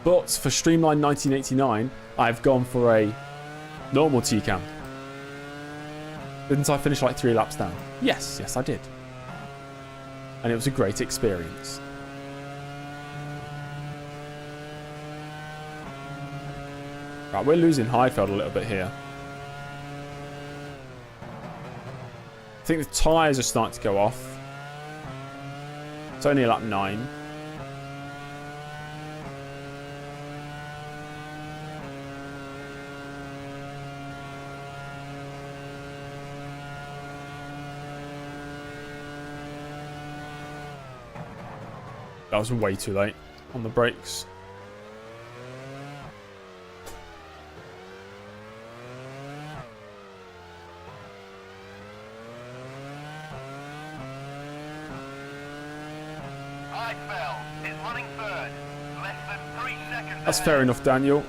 But for Streamline 1989, I've gone for a normal T-cam. Didn't I finish like 3 laps down? Yes, I did. And it was a great experience. Right, we're losing Heidfeld a little bit here. I think the tyres are starting to go off. It's only lap 9. That was way too late on the brakes. That's fair enough, Daniel.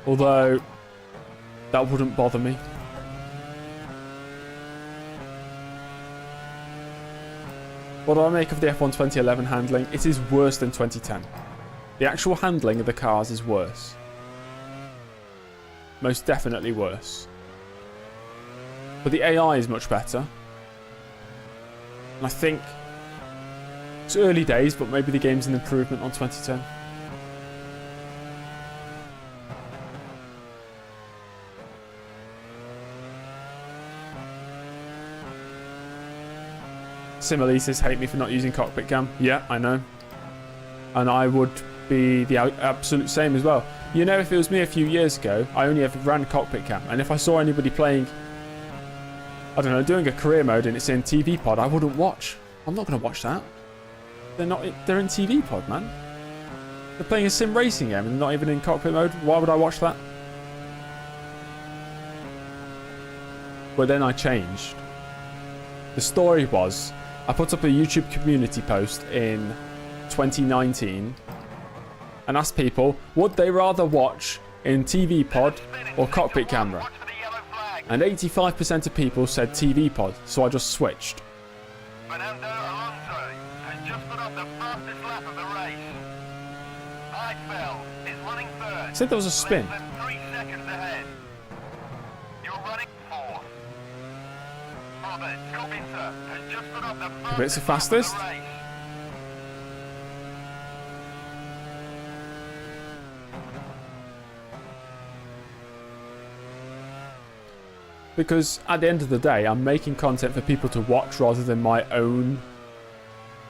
Although, that wouldn't bother me. What do I make of the F1 2011 handling? It is worse than 2010. The actual handling of the cars is worse. Most definitely worse. But the AI is much better. And I think it's early days, but maybe the game's an improvement on 2010. Similises hate me for not using cockpit cam. Yeah, I know. And I would be the absolute same as well. You know, if it was me a few years ago, I only ever ran cockpit cam. And if I saw anybody playing, I don't know, doing a career mode and it's in TV pod, I wouldn't watch. I'm not going to watch that. They're in TV pod, man. They're playing a sim racing game and not even in cockpit mode. Why would I watch that? But then I changed. The story was, I put up a YouTube community post in 2019 and asked people, would they rather watch in TV pod or cockpit camera? Watch for the yellow flag. And 85% of people said TV pod, so I just switched. Fernando Alonso has just put up the fastest lap of the race. Heidfeld is running third. Said there was a spin. Less than 3 seconds ahead. You're running fourth. Robert Kubica has just put up the Kubica fastest fastest? lap of the race. Because at the end of the day, I'm making content for people to watch rather than my own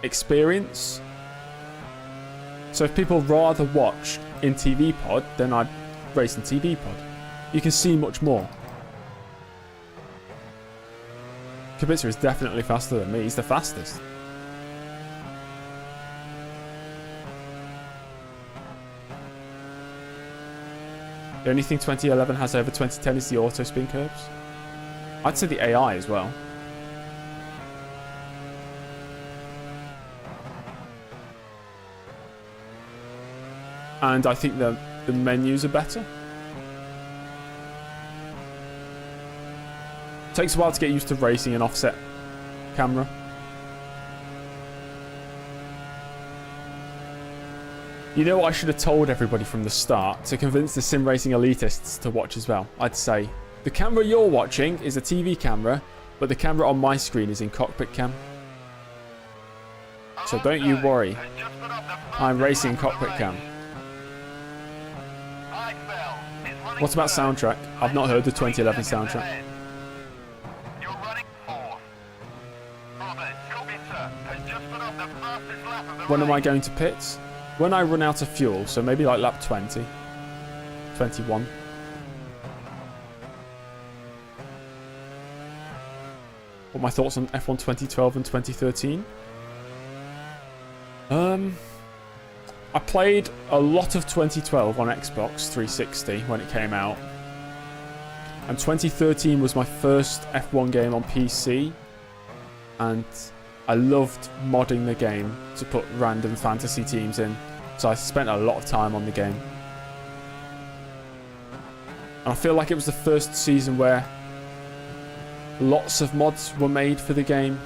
experience. So if people rather watch in TV pod, then I'd race in TV pod. You can see much more. Kubica is definitely faster than me. He's the fastest. The only thing 2011 has over 2010 is the auto spin curves. I'd say the AI as well. And I think the menus are better. Takes a while to get used to racing an offset camera. You know what I should have told everybody from the start to convince the sim racing elitists to watch as well? I'd say, the camera you're watching is a TV camera, but the camera on my screen is in cockpit cam. So don't you worry. I'm racing cockpit cam. What about soundtrack? I've not heard the 2011 soundtrack. You're running fourth. Robert Kubica has just put up the fastest lap of the When am I race. going to pits? When I run out of fuel, so maybe like lap 20, 21. What are my thoughts on F1 2012 and 2013? I played a lot of 2012 on Xbox 360 when it came out. And 2013 was my first F1 game on PC. And I loved modding the game to put random fantasy teams in. So I spent a lot of time on the game. And I feel like it was the first season where lots of mods were made for the game.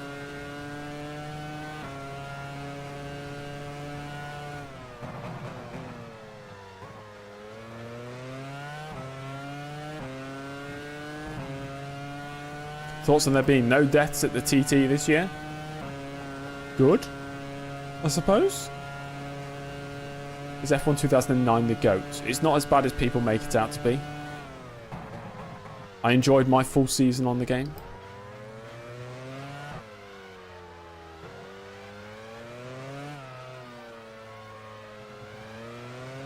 Thoughts on there being no deaths at the TT this year? Good, I suppose. Is F1 2009 the GOAT? It's not as bad as people make it out to be. I enjoyed my full season on the game.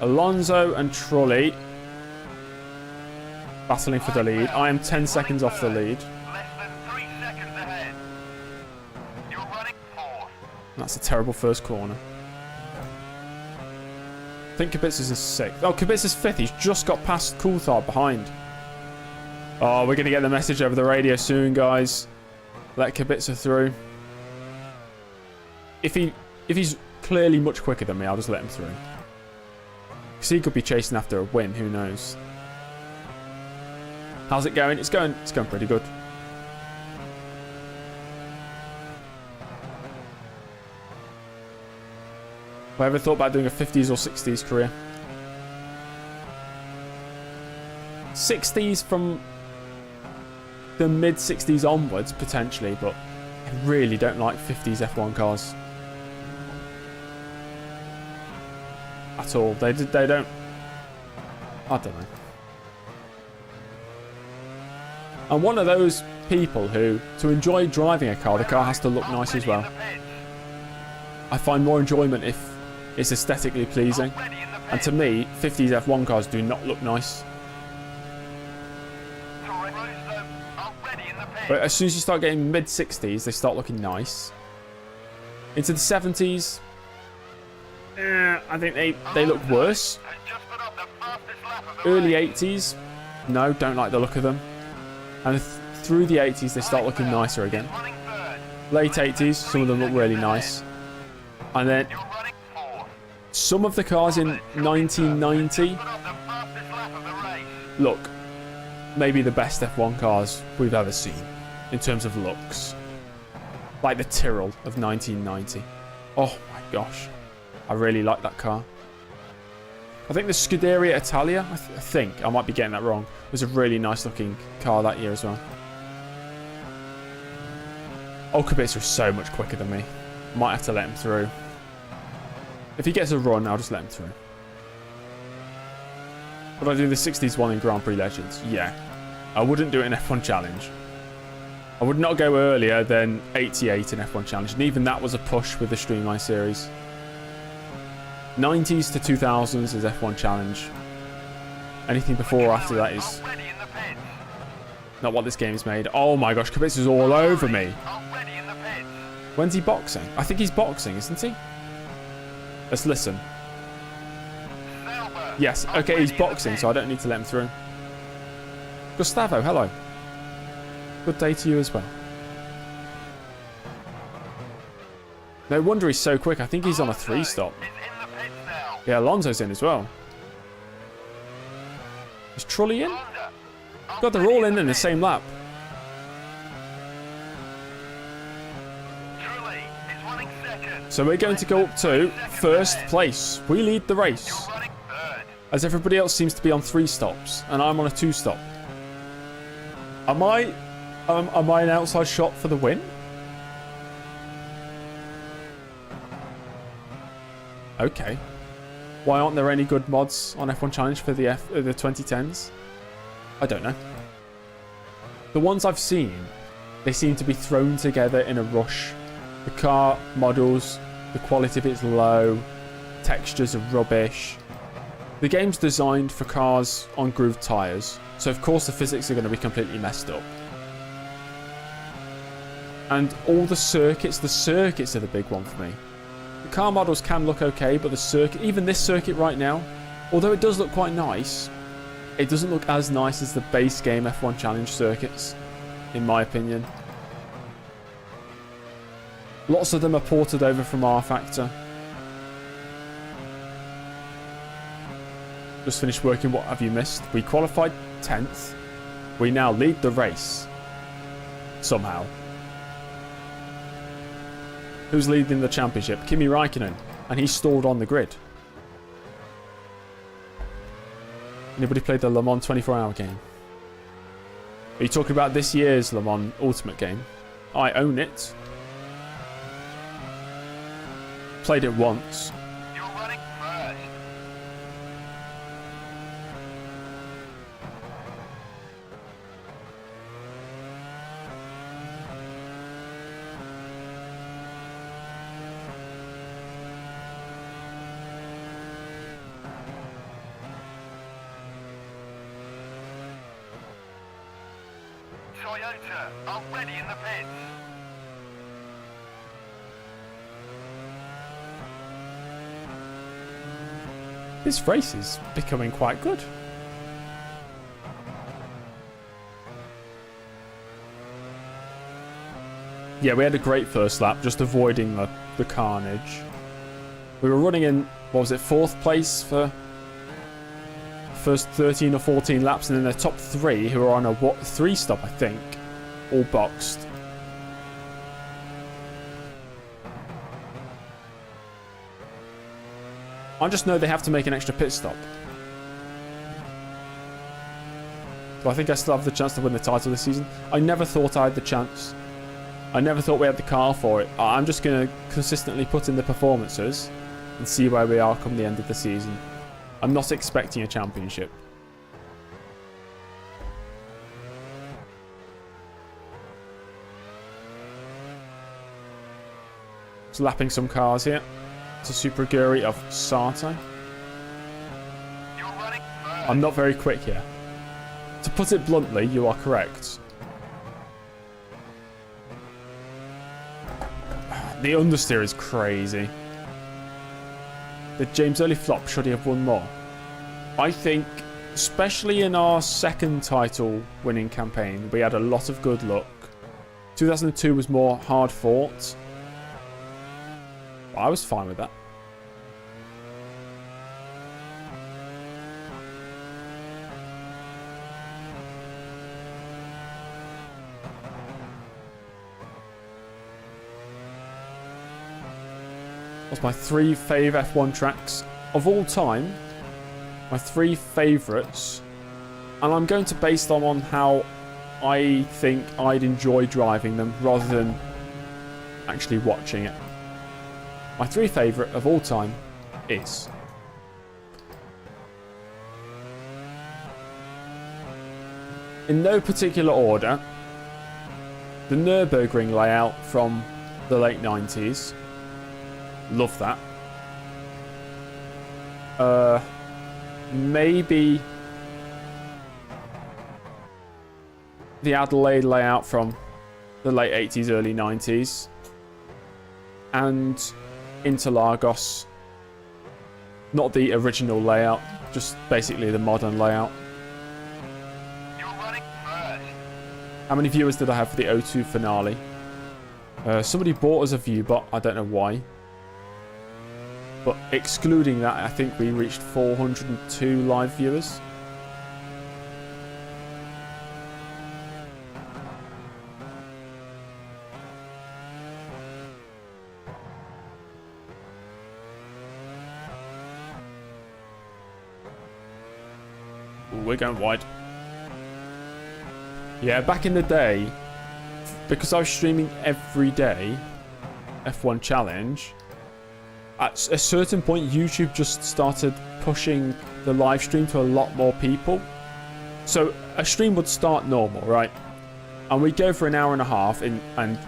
Alonso and Trulli battling for the lead. I am 10 seconds off the lead. Less than 3 seconds ahead. You're running fourth. That's a terrible first corner. I think Kubica's in 6th. Oh, Kubica's 5th. He's just got past Coulthard behind. Oh, we're going to get the message over the radio soon, guys. Let Kubica through. If he's clearly much quicker than me, I'll just let him through. Because he could be chasing after a win. Who knows? How's it going? It's going pretty good. Have I ever thought about doing a 50s or 60s career? 60s from the mid-60s onwards, potentially, but I really don't like 50s F1 cars. At all. They don't... I don't know. I'm one of those people who, to enjoy driving a car, the car has to look nice as well. I find more enjoyment if it's aesthetically pleasing. And to me, 50s F1 cars do not look nice. But as soon as you start getting mid-60s, they start looking nice. Into the 70s, I think they look worse. Has just put up the fastest lap of the Early race. 80s, no, don't like the look of them. And through the 80s, they start looking nicer again. Running third. Late 80s, some of them look really nice. And then You're running fourth. some of the cars in 1990 Put up the fastest lap of the race. look maybe the best F1 cars we've ever seen in terms of looks. Like the Tyrrell of 1990. Oh my gosh. I really like that car. I think the Scuderia Italia, I think, I might be getting that wrong, was a really nice looking car that year as well. Oh, Kubica is so much quicker than me. Might have to let him through. If he gets a run, I'll just let him through. Would I do the 60s one in Grand Prix Legends? Yeah. I wouldn't do it in F1 Challenge. I would not go earlier than 88 in F1 Challenge, and even that was a push with the Streamline series. 90s to 2000s is F1 Challenge. Anything before or after that is Already in the pits. not what this game is made. Oh my gosh, Kubica's all over me. Already in the pits. When's he boxing? I think he's boxing, isn't he? Let's listen. Sauber. Yes, okay, he's boxing, so I don't need to let him through. Gustavo, hello. Good day to you as well. No wonder he's so quick. I think he's on a 3-stop. Is in the pits now. Yeah, Alonso's in as well. Is Trulli in? Honda. God, they're all in the same lap. Trulli is running second. So we're going to go up to first place. We lead the race. You're running third. As everybody else seems to be on 3 stops, and I'm on a 2-stop. Am I an outside shot for the win? Okay. Why aren't there any good mods on F1 Challenge for the 2010s? I don't know. The ones I've seen, they seem to be thrown together in a rush. The car models, the quality of it's low, textures are rubbish. The game's designed for cars on grooved tyres, so of course the physics are going to be completely messed up. And all the circuits are the big one for me. The car models can look okay, but the circuit, even this circuit right now, although it does look quite nice, it doesn't look as nice as the base game F1 Challenge circuits, in my opinion. Lots of them are ported over from R Factor. Just finished working. What have you missed? We qualified 10th. We now lead the race. Somehow. Who's leading the championship? Kimi Räikkönen. And he's stalled on the grid. Anybody played the Le Mans 24-hour game? Are you talking about this year's Le Mans Ultimate game? I own it. Played it once. You're running first. Toyota already in the pits. This race is becoming quite good. Yeah, we had a great first lap, just avoiding the carnage. We were running in, what was it, 4th place for first 13 or 14 laps, and then the top 3, who are on a 3-stop, I think, all boxed. I just know they have to make an extra pit stop. So I think I still have the chance to win the title this season. I never thought I had the chance. I never thought we had the car for it. I'm just going to consistently put in the performances and see where we are come the end of the season. I'm not expecting a championship. Just lapping some cars here. It's a Super Guri of Sarte. You're running first. I'm not very quick here. To put it bluntly, you are correct. The understeer is crazy. Did James Early flop? Should he have won more? I think, especially in our second title winning campaign, we had a lot of good luck. 2002 was more hard fought. I was fine with that. That's my 3 fave F1 tracks of all time. My 3 favourites. And I'm going to base them on how I think I'd enjoy driving them rather than actually watching it. My 3 favourite of all time is in no particular order, the Nürburgring layout from the late 90s. Love that. Maybe the Adelaide layout from the late 80s, early 90s. And Interlagos. Not the original layout, just basically the modern layout. You're running first. How many viewers did I have for the O2 finale? Somebody bought us a view bot, I don't know why. But excluding that, I think we reached 402 live viewers. Ooh, we're going wide. Yeah, back in the day, because I was streaming every day, F1 Challenge, at a certain point, YouTube just started pushing the live stream to a lot more people. So a stream would start normal, right? And we'd go for an hour and a half, and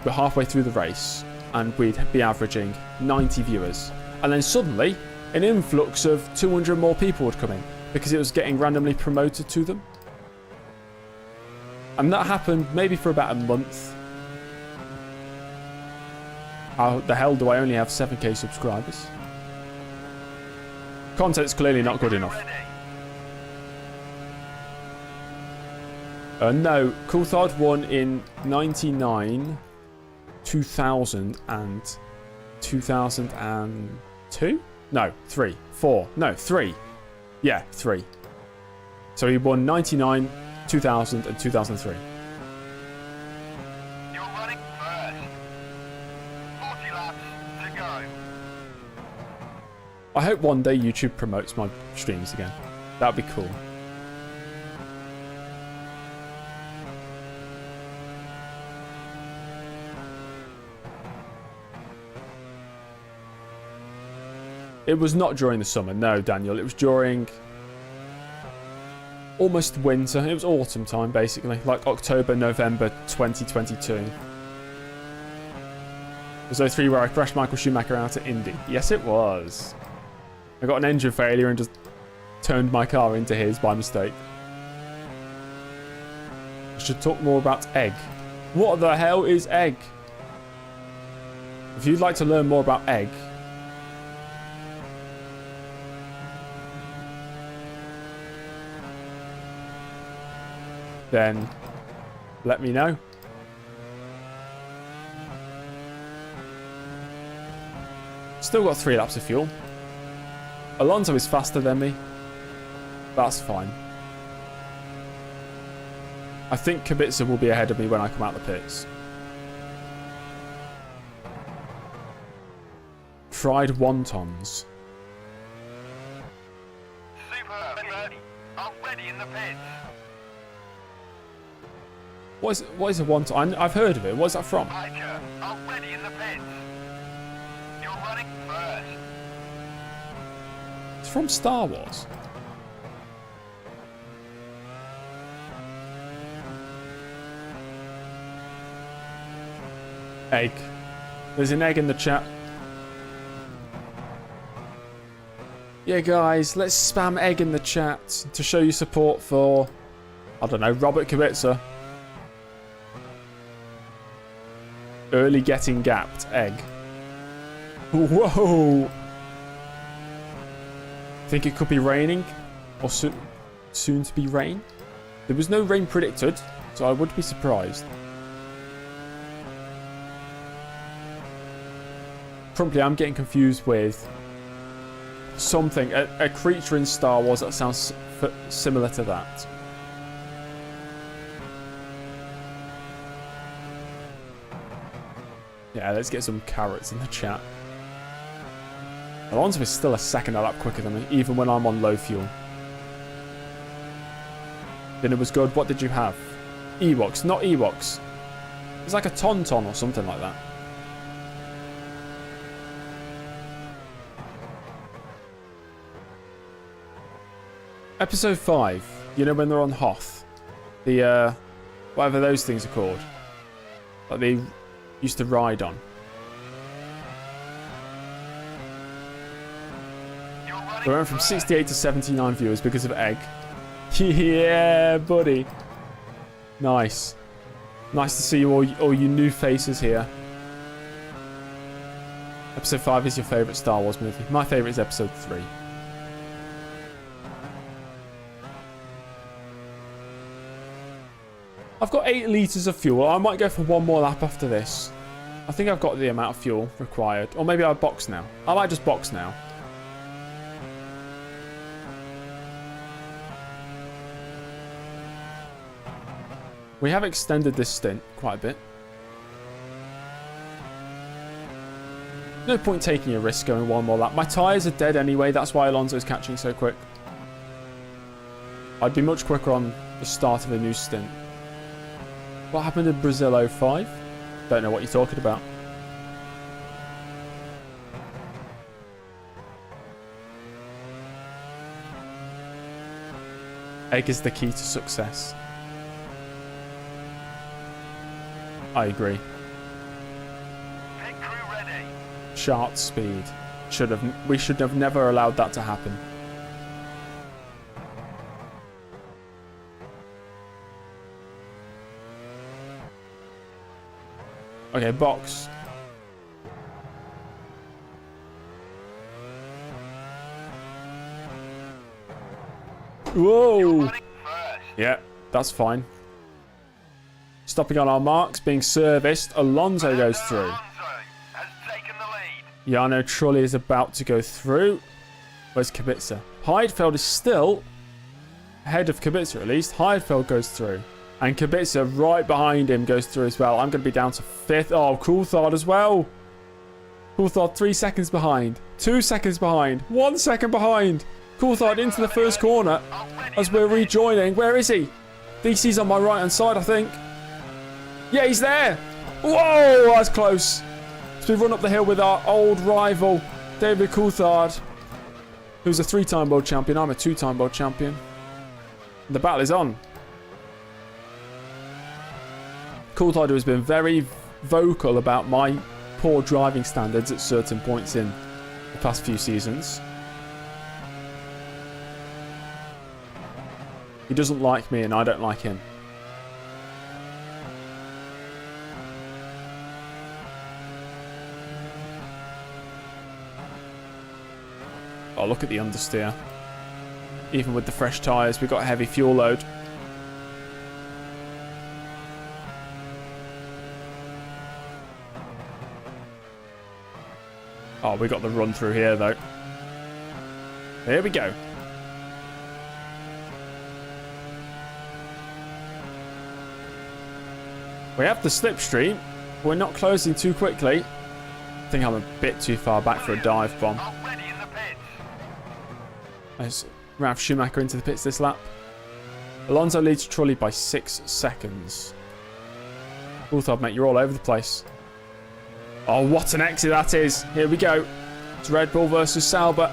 we're halfway through the race, and we'd be averaging 90 viewers. And then suddenly, an influx of 200 more people would come in, because it was getting randomly promoted to them. And that happened maybe for about a month. How the hell do I only have 7k subscribers? Content's clearly not good enough. No, Coulthard won in 99, 2000 and 2002? No, 3, 4, no, 3. Yeah, 3. So he won 99, 2000 and 2003. You're running first. 40 laps to go. I hope one day YouTube promotes my streams again. That'd be cool. It was not during the summer, no, Daniel. It was during almost winter. It was autumn time, basically. Like October, November 2022. Was 03 where I crashed Michael Schumacher out at Indy? Yes, it was. I got an engine failure and just turned my car into his by mistake. I should talk more about egg. What the hell is egg? If you'd like to learn more about egg, then let me know. Still got 3 laps of fuel. Alonso is faster than me. That's fine. I think Kubica will be ahead of me when I come out the pits. Fried wontons. Superb. Already in the pits. What is a wonton? I've heard of it. What's that from? Hiker, already in the pits. You're running first. It's from Star Wars. Egg. There's an egg in the chat. Yeah, guys, let's spam egg in the chat to show you support for, I don't know, Robert Kubica. Early getting gapped egg. Whoa! Think it could be raining, or soon to be rain. There was no rain predicted, so I would be surprised. Currently, I'm getting confused with something, a creature in Star Wars that sounds similar to that. Yeah, let's get some carrots in the chat. Alonso is still a second a lap quicker than me, even when I'm on low fuel. Dinner was good. What did you have? Ewoks, not Ewoks. It's like a Tauntaun or something like that. Episode 5. You know when they're on Hoth? The, whatever those things are called. Like they used to ride on. We went from 68 to 79 viewers because of Egg. Yeah, buddy. Nice. Nice to see you all you new faces here. Episode 5 is your favourite Star Wars movie. My favourite is Episode 3. I've got 8 litres of fuel. I might go for one more lap after this. I think I've got the amount of fuel required. Or maybe I'll box now. I might just box now. We have extended this stint quite a bit. No point taking a risk going one more lap. My tyres are dead anyway. That's why Alonso's catching so quick. I'd be much quicker on the start of a new stint. What happened in Brazil 05? Don't know what you're talking about. Egg is the key to success. I agree. Pit crew ready. Chart speed. We should have never allowed that to happen. Okay, box. Whoa! Yeah, that's fine. Stopping on our marks, being serviced. Alonso goes through. Jarno Trulli is about to go through. Where's Kubica? Heidfeld is still ahead of Kubica at least. Heidfeld goes through. And Kubica right behind him goes through as well. I'm going to be down to 5th. Oh, Coulthard as well. Coulthard 3 seconds behind. 2 seconds behind. 1 second behind. Coulthard into the first corner as we're rejoining. Where is he? DC's on my right hand side, I think. Yeah, he's there. Whoa, that's close. So we run up the hill with our old rival, David Coulthard, who's a 3-time world champion. I'm a 2-time world champion. The battle is on. Coulthard, who has been very vocal about my poor driving standards at certain points in the past few seasons. He doesn't like me and I don't like him. Oh, look at the understeer. Even with the fresh tyres, we've got a heavy fuel load. Oh, we got the run through here, though. Here we go. We have the slipstream. We're not closing too quickly. I think I'm a bit too far back for a dive bomb. There's Ralf Schumacher into the pits this lap. Alonso leads Trulli by 6 seconds. Coulthard, mate, you're all over the place. Oh, what an exit that is. Here we go. It's Red Bull versus Sauber.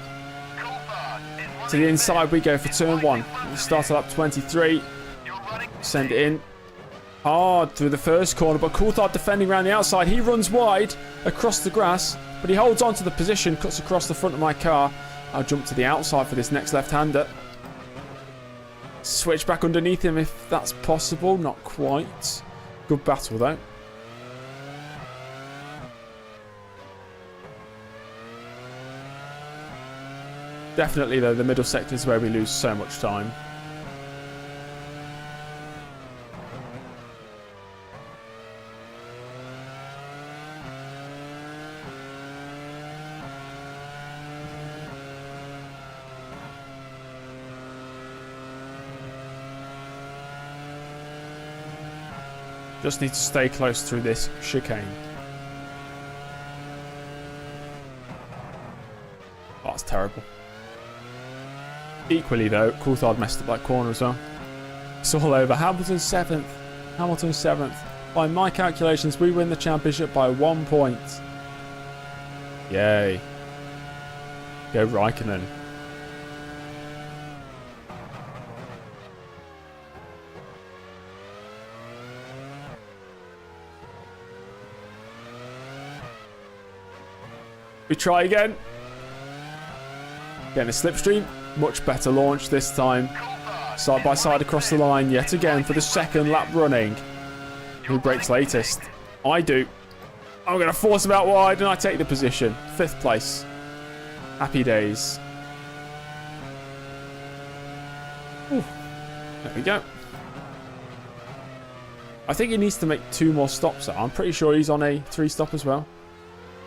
To the inside we go for turn 1. We start at lap 23. Send it in. Hard through the first corner, but Coulthard defending around the outside. He runs wide across the grass, but he holds on to the position, cuts across the front of my car. I'll jump to the outside for this next left-hander. Switch back underneath him if that's possible. Not quite. Good battle, though. Definitely, though, the middle sector is where we lose so much time. Just need to stay close through this chicane. Oh, that's terrible. Equally, though, Coulthard messed up that corner as well. It's all over. Hamilton 7th. Hamilton 7th. By my calculations, we win the championship by 1 point. Yay. Go Raikkonen. We try again. Getting a slipstream. Much better launch this time. Side by side across the line yet again for the second lap running. Who breaks latest? I do. I'm going to force him out wide and I take the position. 5th place. Happy days. Ooh. There we go. I think he needs to make 2 more stops. I'm pretty sure he's on a 3 stop as well.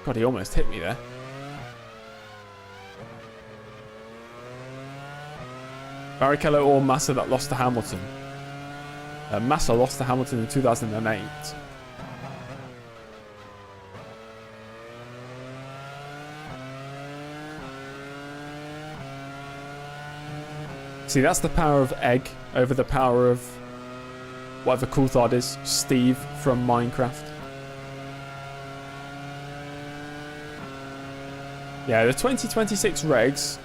God, he almost hit me there. Barrichello or Massa that lost to Hamilton. Massa lost to Hamilton in 2008. See, that's the power of Egg over the power of whatever Coulthard is. Steve from Minecraft. Yeah, the 2026 regs,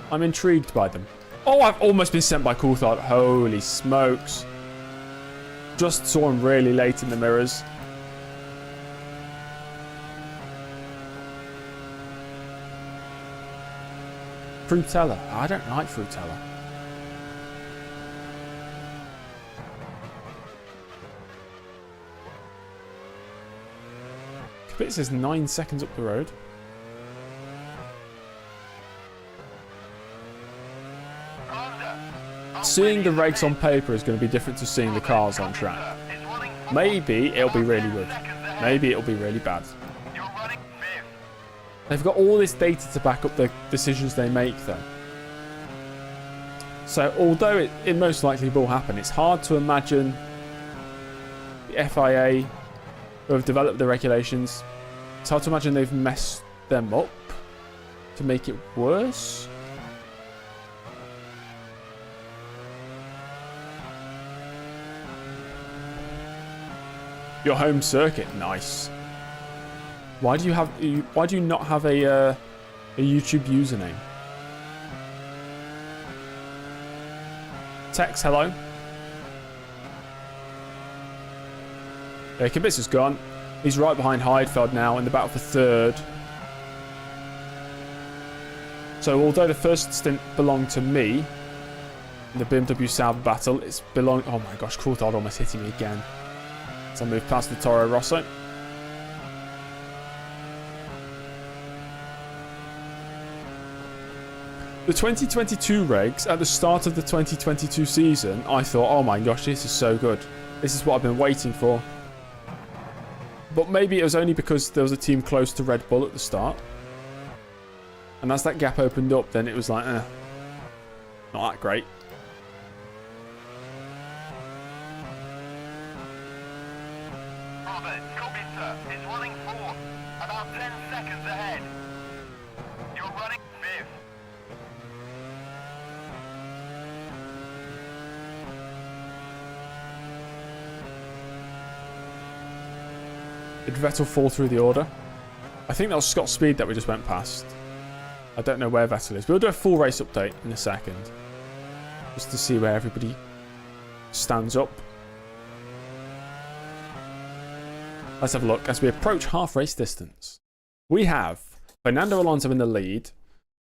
I'm intrigued by them. Oh, I've almost been sent by Coulthard. Holy smokes. Just saw him really late in the mirrors. Frutella. I don't like Frutella. Kabit says 9 seconds up the road. Seeing the regs on paper is going to be different to seeing the cars on track. Maybe it'll be really good. Maybe it'll be really bad. They've got all this data to back up the decisions they make, though. So, although it most likely will happen, it's hard to imagine the FIA, who have developed the regulations, it's hard to imagine they've messed them up to make it worse. Your home circuit, nice. Why do you not have a YouTube username? Tex, hello. Yeah, Kubica's gone. He's right behind Heidfeld now in the battle for 3rd. So although the first stint belonged to me, in the BMW Sauber battle, it's belonged. Oh my gosh, Coulthard almost hitting me again. So I move past the Toro Rosso. The 2022 regs, at the start of the 2022 season, I thought, oh my gosh, this is so good. This is what I've been waiting for. But maybe it was only because there was a team close to Red Bull at the start. And as that gap opened up, then it was like, not that great. Kubica is running 4th, about 10 seconds ahead. You're running 5th. Did Vettel fall through the order? I think that was Scott Speed that we just went past. I don't know where Vettel is. We'll do a full race update in a second. Just to see where everybody stands up. Let's have a look as we approach half race distance. We have Fernando Alonso in the lead.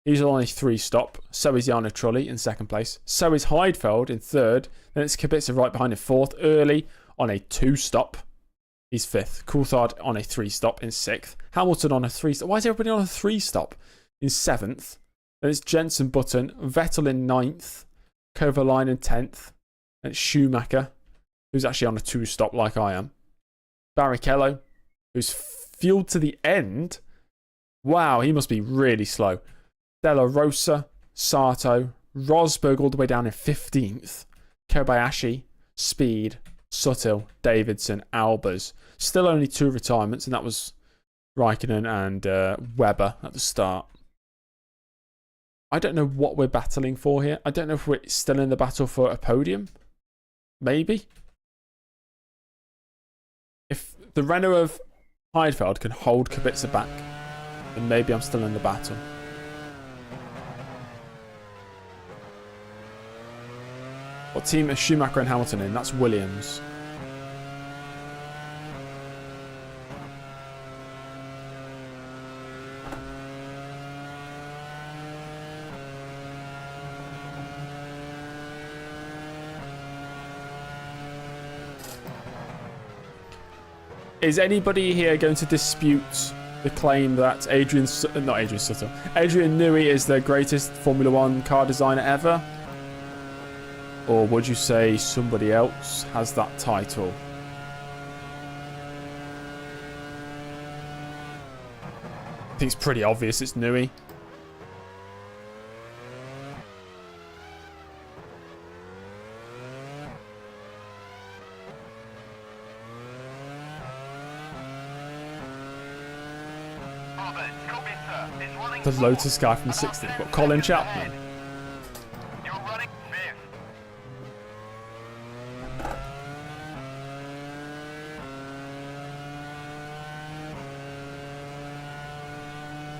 He's on a 3 stop. So is Jarno Trulli in 2nd place. So is Heidfeld in 3rd. Then it's Kubica right behind in 4th. Early on a 2 stop. He's 5th. Coulthard on a 3 stop in 6th. Hamilton on a 3 stop. Why is everybody on a 3 stop in 7th? Then it's Jensen Button, Vettel in 9th, Kovalainen 10th, and it's Schumacher, who's actually on a 2-stop like I am. Barrichello, who's fueled to the end. Wow, he must be really slow. Della Rosa, Sato, Rosberg all the way down in 15th. Kobayashi, Speed, Suttil, Davidson, Albers. Still only 2 retirements, and that was Raikkonen and Webber at the start. I don't know what we're battling for here. I don't know if we're still in the battle for a podium. Maybe. If the Renault of Heidfeld can hold Kubica back, then maybe I'm still in the battle. What team is Schumacher and Hamilton in? That's Williams. Is anybody here going to dispute the claim that Adrian Newey is the greatest Formula One car designer ever? Or would you say somebody else has that title? I think it's pretty obvious it's Newey. The Lotus guy from the 60th. What, Colin Chapman? You're running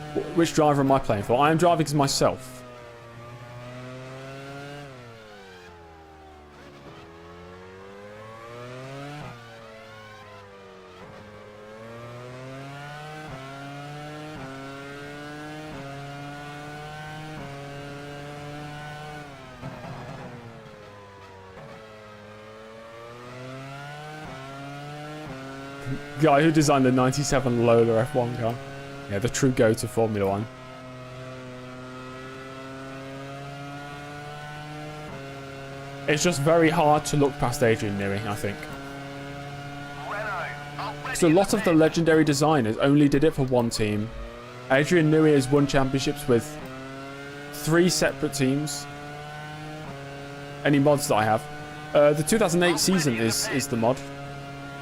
5th. Which driver am I playing for? I am driving as myself. Guy who designed the 97 Lola F1 car. Yeah, the true go-to Formula 1. It's just very hard to look past Adrian Newey, I think. So a lot of the legendary designers only did it for one team. Adrian Newey has won championships with 3 separate teams. Any mods that I have. The 2008 season is the mod.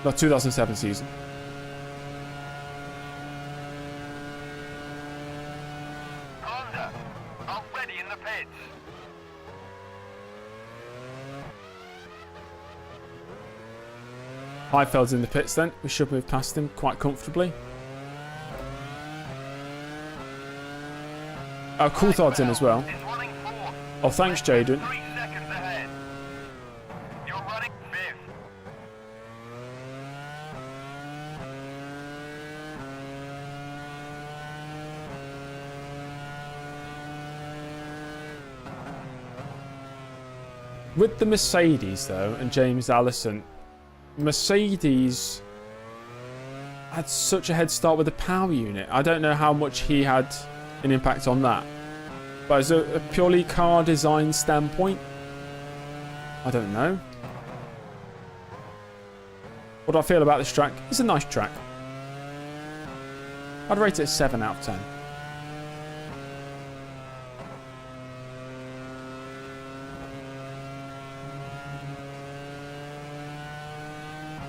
The 2007 season. Honda, already in the pits. Heifeld's in the pits then. We should move past him quite comfortably. Oh, Coulthard's in as well. Oh, thanks, Jaden. 3 seconds ahead. You're running 5th. With the Mercedes, though, and James Allison, Mercedes had such a head start with the power unit. I don't know how much he had an impact on that. But as a purely car design standpoint, I don't know. What do I feel about this track? It's a nice track. I'd rate it a 7 out of 10.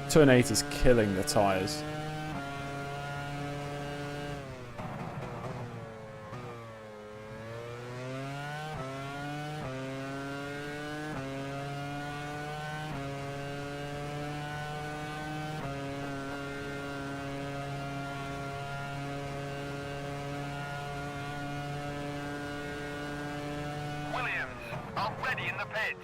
Turn 8 is killing the tyres. Williams, already in the pits.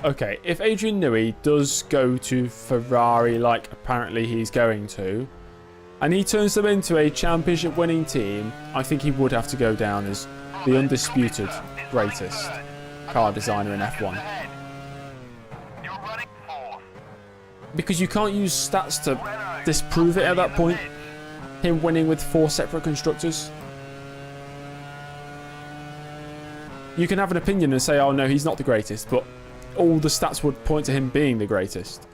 Okay, if Adrian Newey does go to Ferrari like apparently he's going to, and he turns them into a championship winning team, I think he would have to go down as the undisputed greatest car designer in F1. You're running 4th. Because you can't use stats to disprove it at that point. him winning with 4 separate constructors. You can have an opinion and say, oh no, he's not the greatest, but all the stats would point to him being the greatest.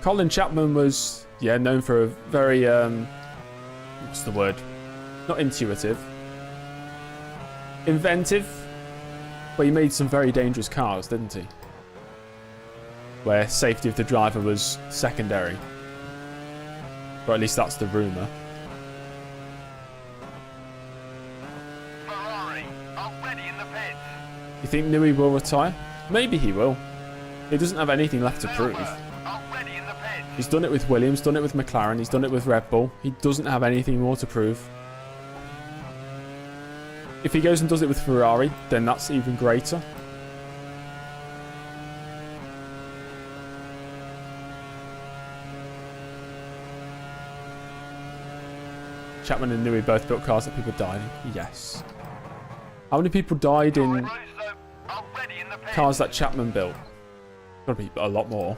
Colin Chapman was, yeah, known for a very, what's the word? Not intuitive. Inventive. But he made some very dangerous cars, didn't he? Where safety of the driver was secondary. Or at least that's the rumour. Ferrari, already in the pits. You think Newey will retire? Maybe he will. He doesn't have anything left to prove. Already in the pits. He's done it with Williams, done it with McLaren, he's done it with Red Bull. He doesn't have anything more to prove. If he goes and does it with Ferrari, then that's even greater. Chapman and Newey both built cars that people died in. Yes. How many people died in Already in the pits. cars that Chapman built? Gotta be a lot more.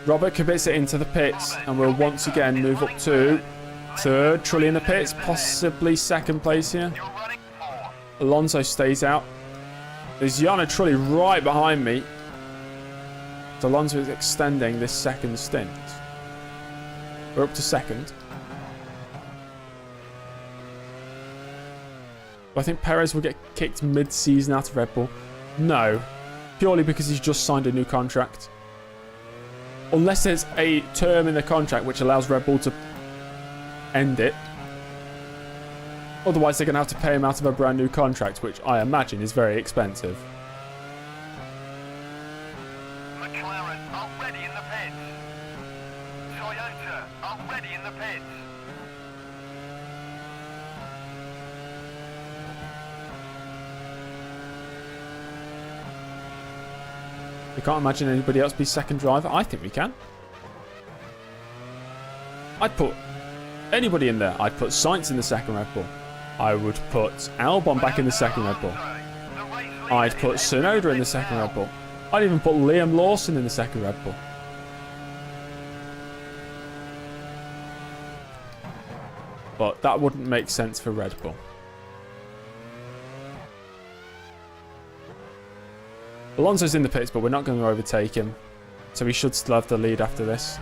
Robert commits it into the pits and will once again move up to third. Trulli in the pits, possibly second place here. You're running 4th. Alonso stays out. There's Jarno Trulli right behind me. So Alonso is extending this second stint. We're up to second. I think Perez will get kicked mid-season out of Red Bull. No, purely because he's just signed a new contract. Unless there's a term in the contract which allows Red Bull to end it. Otherwise, they're going to have to pay him out of a brand new contract, which I imagine is very expensive. McLaren, already in the pits. Toyota, already in the pits. We can't imagine anybody else be second driver. I think we can. I'd put anybody in there. I'd put Sainz in the second Red Bull. I would put Albon back in the second Red Bull. I'd put Tsunoda in the second Red Bull. I'd even put Liam Lawson in the second Red Bull. But that wouldn't make sense for Red Bull. Alonso's in the pits, but we're not going to overtake him. So he should still have the lead after this.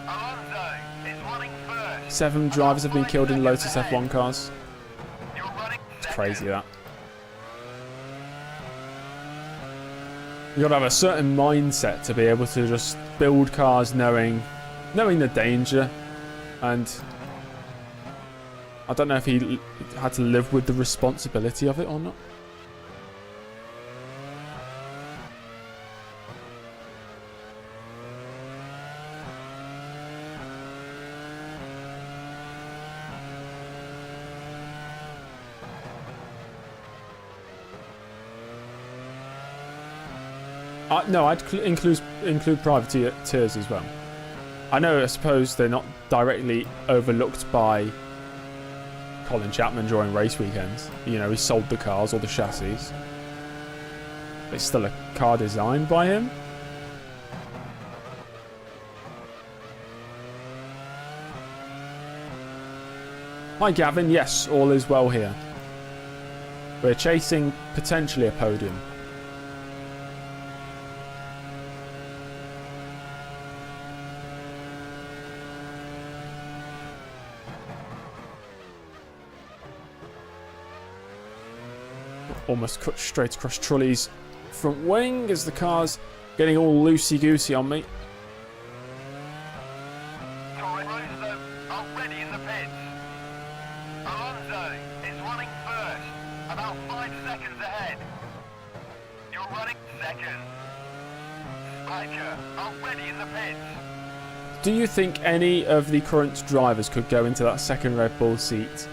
Alonso is running 1st. 7 drivers have been killed in Lotus F1 cars. You're running It's crazy, that. You've got to have a certain mindset to be able to just build cars knowing the danger. And I don't know if he had to live with the responsibility of it or not. No, I'd include privateers as well. I know, I suppose they're not directly overlooked by Colin Chapman during race weekends. You know, he sold the cars or the chassis. It's still a car designed by him. Hi Gavin, yes, all is well here. We're chasing potentially a podium. Almost cut straight across Trulli's front wing as the car's getting all loosey-goosey on me. Alonso already in the pits. Alonso is running 1st, about 5 seconds ahead. You're running 2nd. Spiker already in the pits. Do you think any of the current drivers could go into that second Red Bull seat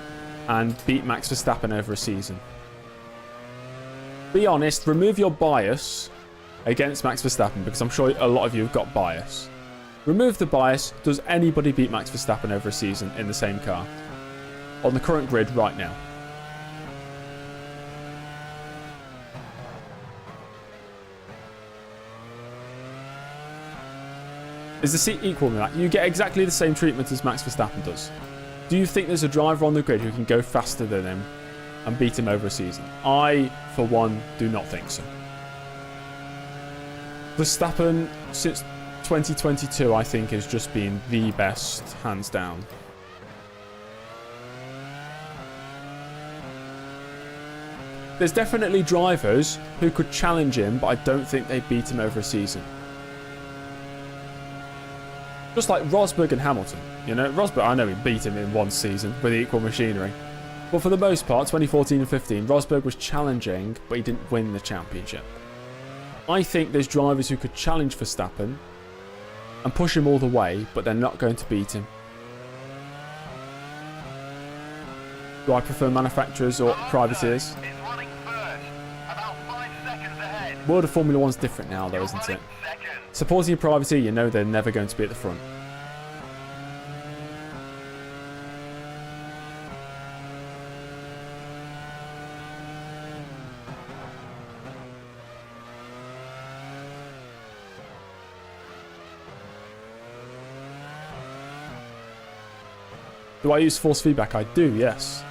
and beat Max Verstappen over a season? Be honest, remove your bias against Max Verstappen, because I'm sure a lot of you have got bias. Remove the bias. Does anybody beat Max Verstappen over a season in the same car? On the current grid right now. Is the seat equal in that? You get exactly the same treatment as Max Verstappen does. Do you think there's a driver on the grid who can go faster than him and beat him over a season? I, for one, do not think so. Verstappen, since 2022, I think, has just been the best, hands down. There's definitely drivers who could challenge him, but I don't think they'd beat him over a season. Just like Rosberg and Hamilton. You know, Rosberg, I know he beat him in one season with equal machinery. But for the most part, 2014 and 15, Rosberg was challenging, but he didn't win the championship. I think there's drivers who could challenge Verstappen and push him all the way, but they're not going to beat him. Do I prefer manufacturers or privateers? World of Formula 1's different now, though, isn't it? Supporting a privateer, you know they're never going to be at the front. Do I use force feedback? I do, yes.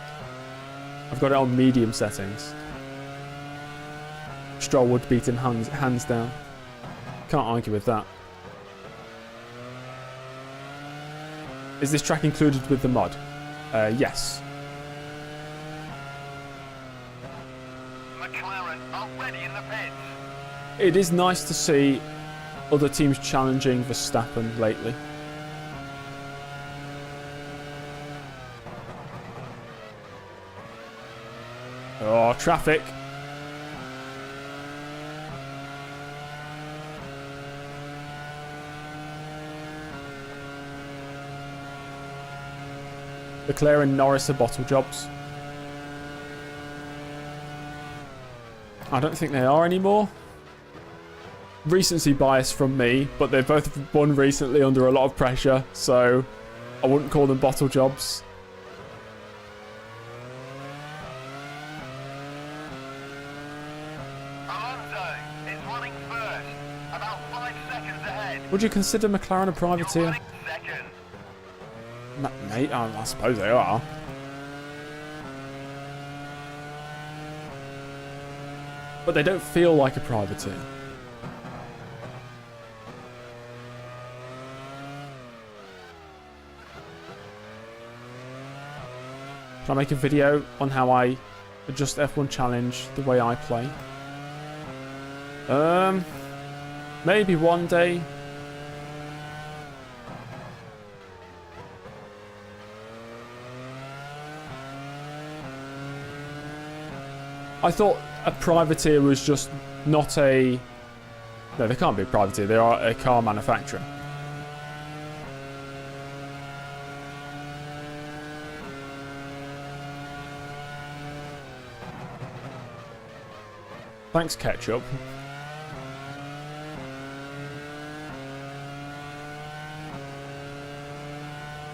I've got it on medium settings. Stroll would beat him hands down. Can't argue with that. Is this track included with the mod? Yes. McLaren already in the pits. It is nice to see other teams challenging Verstappen lately. Oh, traffic. Leclerc and Norris are bottle jobs. I don't think they are anymore. Recency bias from me, but they've both won recently under a lot of pressure, so I wouldn't call them bottle jobs. Alonso is running first, about 5 seconds ahead. Would you consider McLaren a privateer? Running second. Mate, I suppose they are. But they don't feel like a privateer. Can I make a video on how I adjust F1 Challenge the way I play? Maybe one day. I thought a privateer was just not a... No, they can't be a privateer. They are a car manufacturer. Thanks, Ketchup.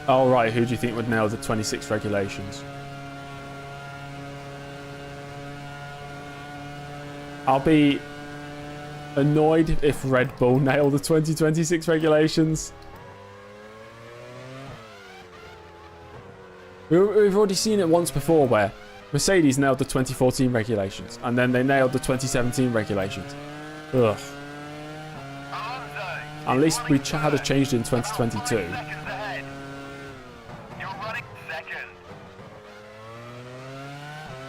Oh, right. Who do you think would nail the 26 regulations? I'll be annoyed if Red Bull nail the 2026 regulations. We've already seen it once before where Mercedes nailed the 2014 regulations and then they nailed the 2017 regulations. Ugh. At least we had it changed in 2022.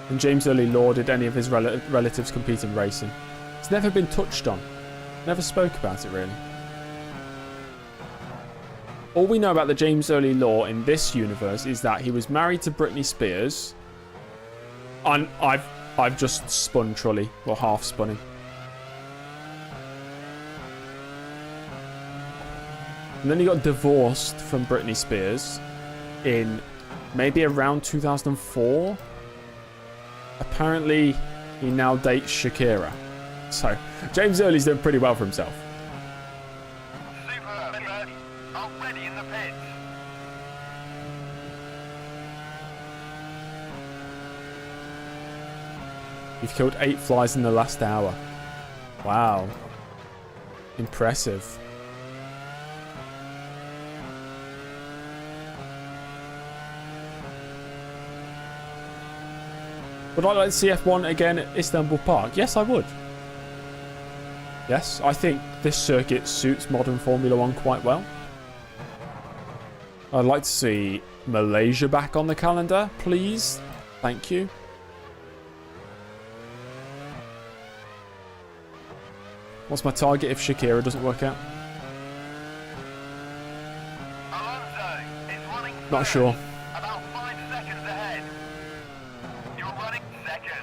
And James Early lauded any of his relatives compete in racing. It's never been touched on. Never spoke about it, really. All we know about the James Early law in this universe is that he was married to Britney Spears. And I've just spun Trully, or half spun him. And then he got divorced from Britney Spears in maybe around 2004. Apparently, he now dates Shakira. So, James Early's doing pretty well for himself. Already in the pits. You've killed 8 flies in the last hour. Wow. Impressive. Would I like to see F1 again at Istanbul Park? Yes, I would. Yes, I think this circuit suits modern Formula 1 quite well. I'd like to see Malaysia back on the calendar, please. Thank you. What's my target if Shakira doesn't work out? Alonso is running Not third, sure. about 5 seconds ahead. You're running second.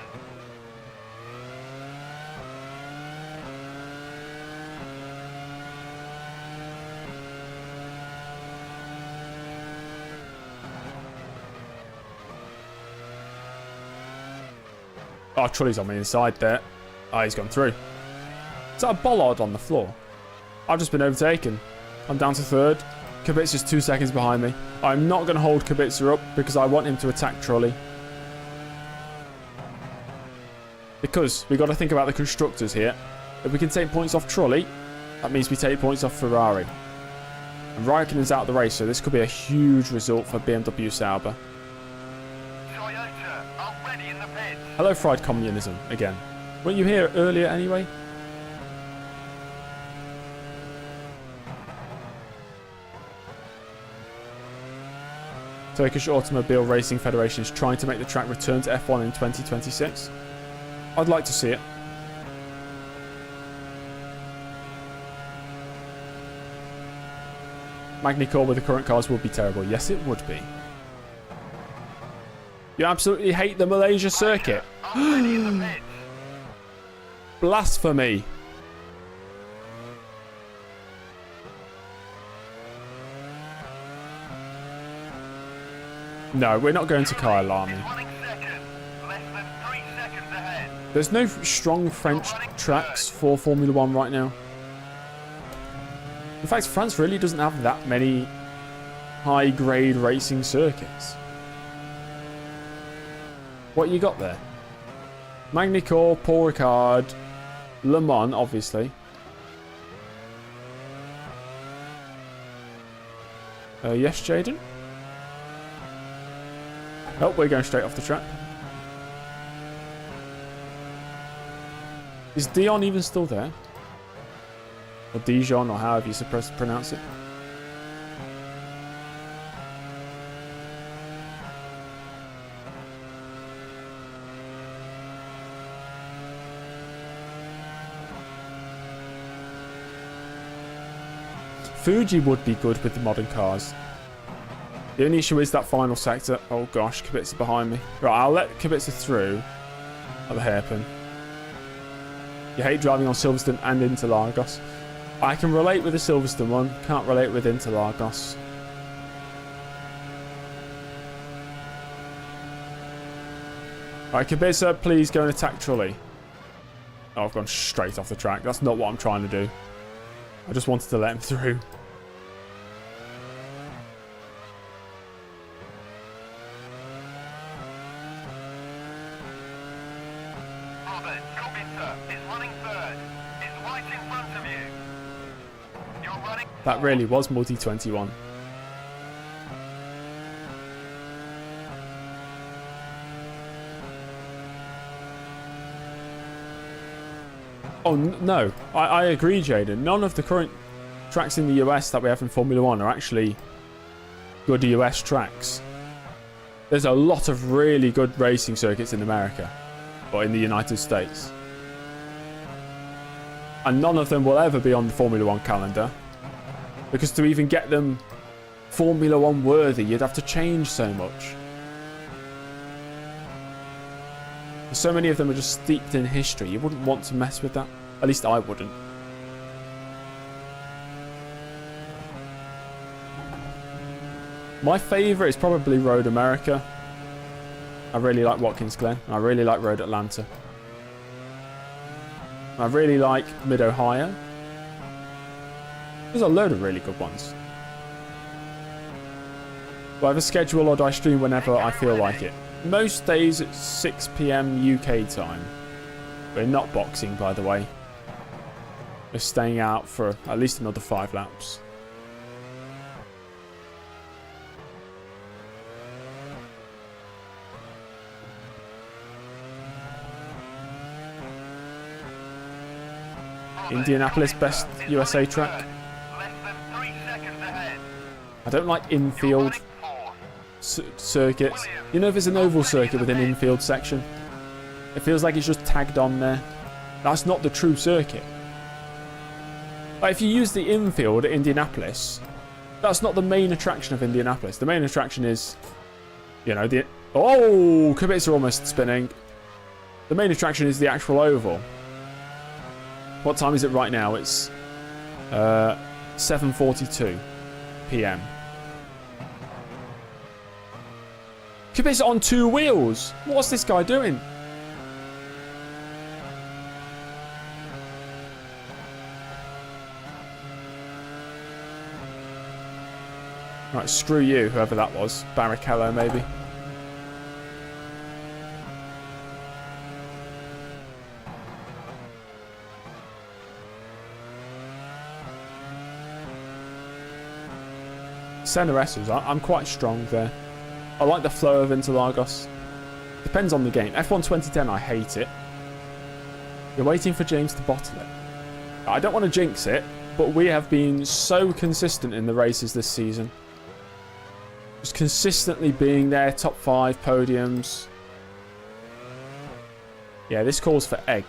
Oh, Trulli's on the inside there. Oh, he's gone through. Is that a bollard on the floor? I've just been overtaken. I'm down to third. Kubica's 2 seconds behind me. I'm not going to hold Kubica up because I want him to attack Trulli. Because we've got to think about the constructors here. If we can take points off Trulli, that means we take points off Ferrari. And Raikkonen's out of the race, so this could be a huge result for BMW Sauber. Toyota already in the pits. Hello, fried communism, again. Weren't you here earlier anyway? Turkish Automobile Racing Federation is trying to make the track return to F1 in 2026. I'd like to see it. Magny-Cours with the current cars would be terrible. Yes, it would be. You absolutely hate the Malaysia circuit. Already in the pits. Blasphemy. No, we're not going to Kyalami. Is running second, less than 3 seconds ahead. There's no strong French tracks for Formula 1 right now. In fact, France really doesn't have that many high-grade racing circuits. What you got there? Magny-Cours, Paul Ricard, Le Mans, obviously. Yes, Jaden? Oh, we're going straight off the track. Is Dion even still there? Or Dijon, or however you're supposed to pronounce it. Fuji would be good with the modern cars. The only issue is that final sector. Oh gosh, Kubica's behind me. Right, I'll let Kubica through at the hairpin. You hate driving on Silverstone and Interlagos. I can relate with the Silverstone one, can't relate with Interlagos. Alright, Kubica, please go and attack Trulli. Oh, I've gone straight off the track. That's not what I'm trying to do. I just wanted to let him through. Robert Kubica is running third. Is right in front of you. You're running. That really was multi-21. Oh, no. I agree, Jaden. None of the current tracks in the US that we have in Formula 1 are actually good US tracks. There's a lot of really good racing circuits in America, or in the United States. And none of them will ever be on the Formula 1 calendar. Because to even get them Formula 1 worthy, you'd have to change so much. So many of them are just steeped in history. You wouldn't want to mess with that. At least I wouldn't. My favourite is probably Road America. I really like Watkins Glen. I really like Road Atlanta. I really like Mid-Ohio. There's a load of really good ones. Do I have a schedule or do I stream whenever I feel like it? Most days at 6 PM UK time. We're not boxing, by the way. We're staying out for at least another 5 laps. Indianapolis best USA track. Less than 3 seconds ahead. I don't like infield circuits. You know, if it's an oval circuit with an infield section, it feels like it's just tagged on there. That's not the true circuit. Like, if you use the infield at Indianapolis, that's not the main attraction of Indianapolis. The main attraction is, you know, the... Oh, Kubica almost spinning. The main attraction is the actual oval. What time is it right now? It's 7:42 p.m. Kubica on 2 wheels. What's this guy doing? Right, screw you, whoever that was. Barrichello, maybe. Senna S's, I'm quite strong there. I like the flow of Interlagos. Depends on the game. F1 2010, I hate it. You're waiting for James to bottle it. I don't want to jinx it, but we have been so consistent in the races this season. Just consistently being there, top 5 podiums. Yeah, this calls for egg.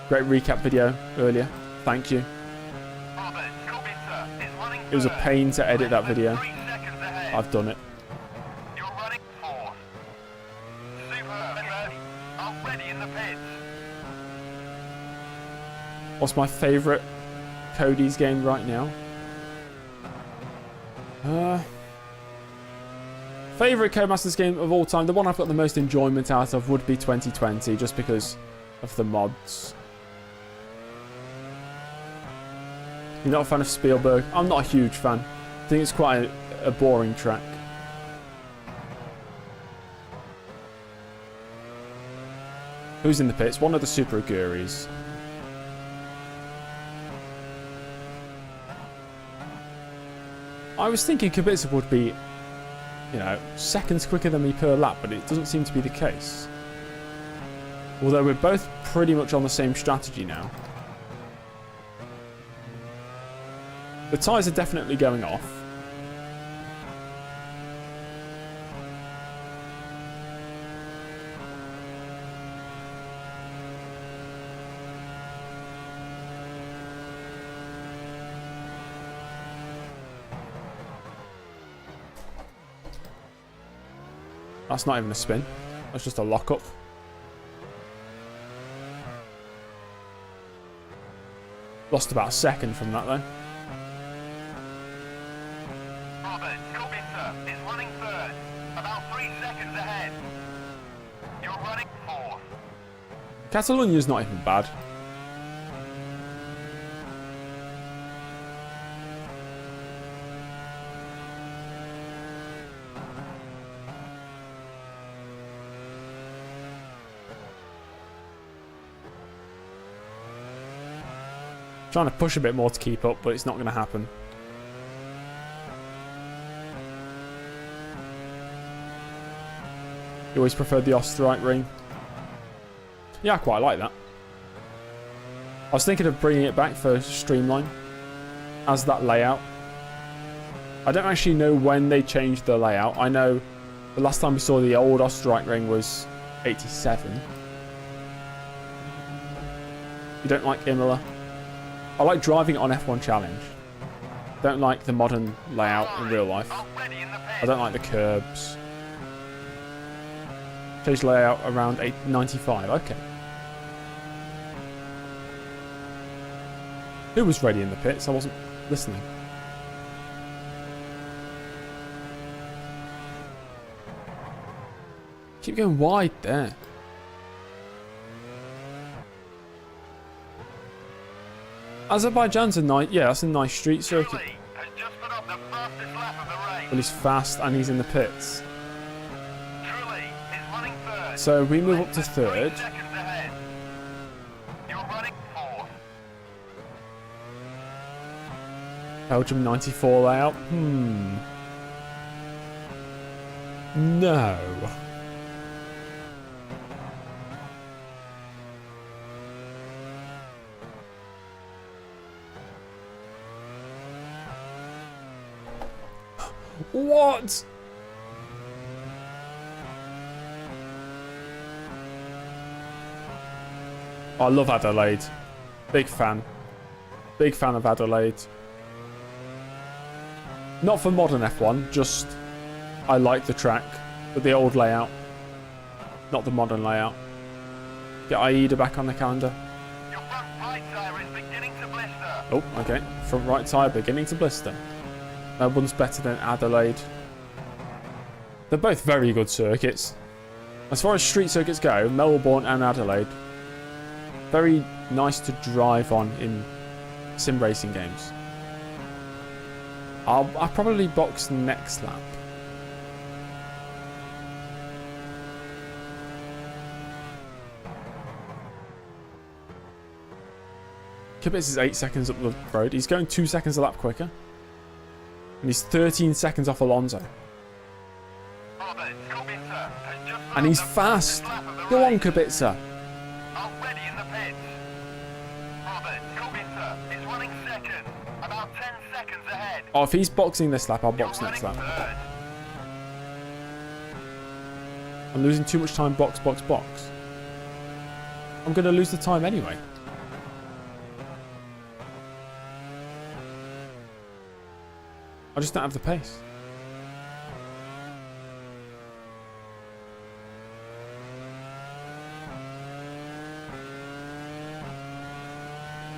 Great recap video earlier. Thank you. It was a pain to edit that video. I've done it. You're running 4th. Superb. Already in the pits. What's my favourite Cody's game right now? Favourite Codemasters game of all time, the one I've got the most enjoyment out of would be 2020, just because of the mods. You're not a fan of Spielberg? I'm not a huge fan. I think it's quite a boring track. Who's in the pits? One of the Super Aguris. I was thinking Kubica would be, you know, seconds quicker than me per lap, but it doesn't seem to be the case. Although we're both pretty much on the same strategy now. The tyres are definitely going off. That's not even a spin. That's just a lock-up. Lost about a second from that, though. Kubica is running 3rd. About 3 seconds ahead. You're running 4th. Catalonia's not even bad. Trying to push a bit more to keep up, but it's not going to happen. You always preferred the off-strike ring. Yeah, I quite like that. I was thinking of bringing it back for Streamline as that layout. I don't actually know when they changed the layout. I know the last time we saw the old off-strike ring was 87. You don't like Imola? I like driving it on F1 Challenge. Don't like the modern layout in real life. I don't like the curbs. Change layout around 95. Okay. Who was ready in the pits? I wasn't listening. Keep going wide there. Azerbaijan's a nice, yeah, that's a nice street circuit. But he's fast and he's in the pits. So we move up to 3rd. Belgium 94 layout. No. What? I love Adelaide. Big fan. Big fan of Adelaide. Not for modern F1, just I like the track, but the old layout. Not the modern layout. Get AIDA back on the calendar. Your front right tyre is beginning to blister. Oh, okay. Front right tyre beginning to blister. Melbourne's better than Adelaide. They're both very good circuits. As far as street circuits go, Melbourne and Adelaide, very nice to drive on in sim racing games. I'll probably box next lap. Kubica is 8 seconds up the road. He's going 2 seconds a lap quicker. And he's 13 seconds off Alonso. And he's fast. Go on, Kubica. Already in the pits. Robert Kubica is running second, about 10 seconds ahead. Oh, if he's boxing this lap, I'll box next lap. Third. I'm losing too much time box, box, box. I'm going to lose the time anyway. I just don't have the pace.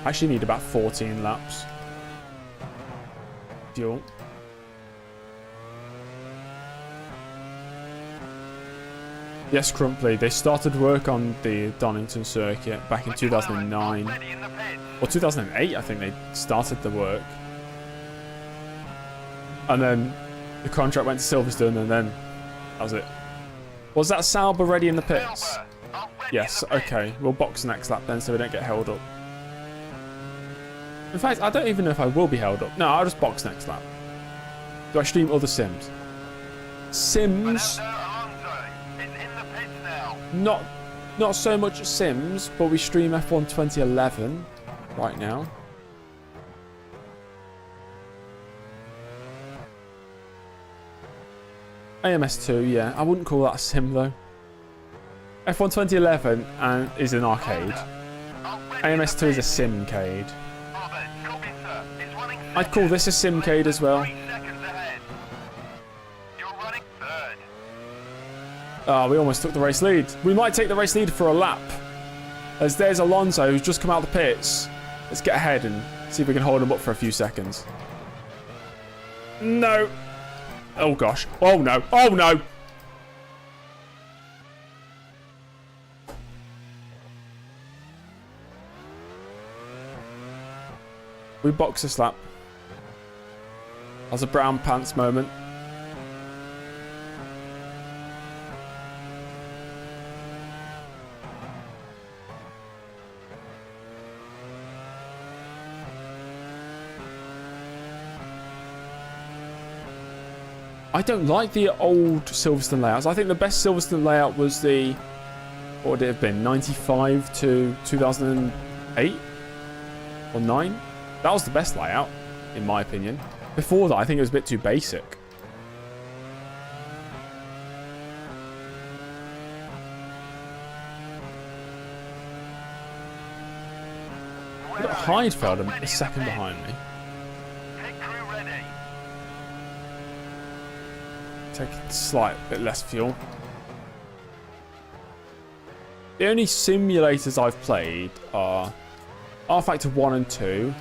I actually need about 14 laps. Fuel. Yes, Crumply. They started work on the Donington circuit back in 2009. Already in the pits. Or 2008, I think they started the work. And then the contract went to Silverstone, and then that was it. Was that Sauber ready in the pits? Sauber already Yes, in the pits. okay. We'll box next lap then so we don't get held up. In fact, I don't even know if I will be held up. No, I'll just box next lap. Do I stream other sims? Sims, Fernando Alonso is in the pits now. not so much Sims, but we stream F1 2011 right now. AMS2, yeah. I wouldn't call that a sim though. F1 2011 is an arcade. Already AMS2 is a simcade. Robert Kubica is running I'd call this a simcade as well. 3 seconds ahead. You're running third. Oh, we almost took the race lead. We might take the race lead for a lap. As there's Alonso who's just come out of the pits. Let's get ahead and see if we can hold him up for a few seconds. No. Oh gosh. Oh no. Oh no. We box this lap. That's a brown pants moment. I don't like the old Silverstone layouts. I think the best Silverstone layout was the... What would it have been? 95 to 2008? Or 9? That was the best layout, in my opinion. Before that, I think it was a bit too basic. I've got Heidfeld a second behind me. Pit crew ready. Take a slight bit less fuel. The only simulators I've played are R-Factor 1 and 2.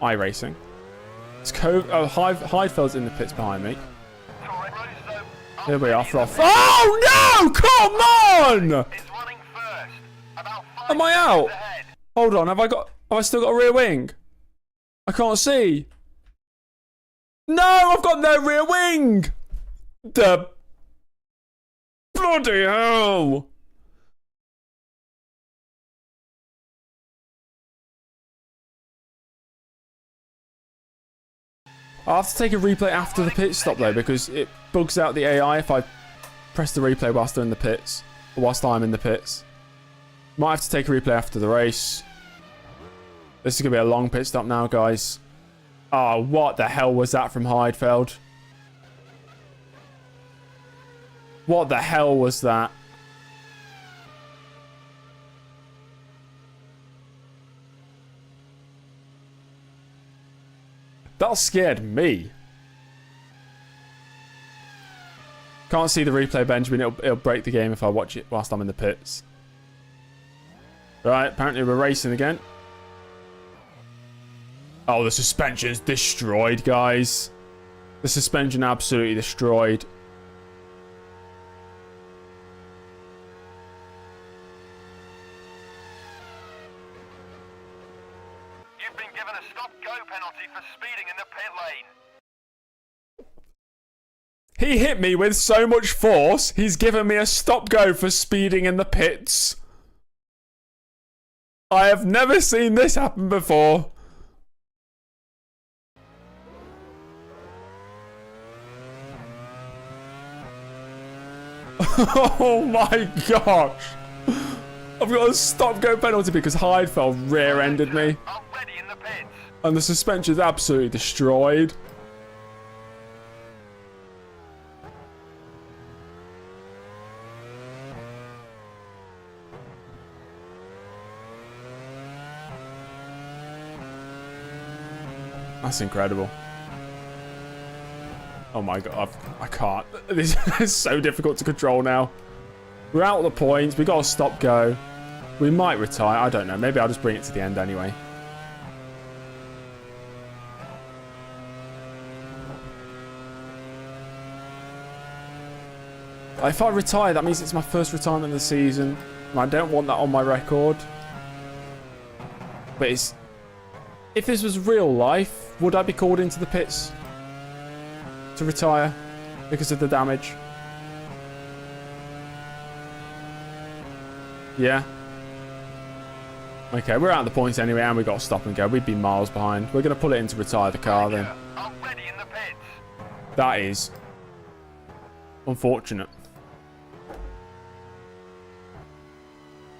iRacing. It's Heidefeld's in the pits behind me. Here we are, Froth. Oh no! Come on! Is running first. About 5 Am I out? seconds ahead. Hold on, have I still got a rear wing? I can't see. No, I've got no rear wing! The bloody hell! I'll have to take a replay after the pit stop though, because it bugs out the AI if I press the replay whilst they're in the pits, or whilst I'm in the pits. Might have to take a replay after the race. This is going to be a long pit stop now, guys. Oh, what the hell was that from Heidfeld? What the hell was that? That scared me. Can't see the replay, Benjamin. It'll break the game if I watch it whilst I'm in the pits. Right, apparently we're racing again. Oh, the suspension's destroyed, guys. The suspension absolutely destroyed. You've been given a stop-go penalty for speeding in the pit lane. He hit me with so much force, he's given me a stop-go for speeding in the pits. I have never seen this happen before. Oh my gosh. I've got a stop-go penalty because Heidfeld rear-ended me. Already in the pits. And the suspension's absolutely destroyed. That's incredible. Oh my god, I can't. This is so difficult to control now. We're out of the points. We got to stop go. We might retire. I don't know. Maybe I'll just bring it to the end anyway. If I retire, that means it's my first retirement of the season. And I don't want that on my record. But it's... If this was real life, would I be called into the pits to retire because of the damage? Yeah. Okay, we're out of the points anyway, and we got to stop and go. We'd be miles behind. We're going to pull it in to retire the car then. Already in the pits. That is unfortunate.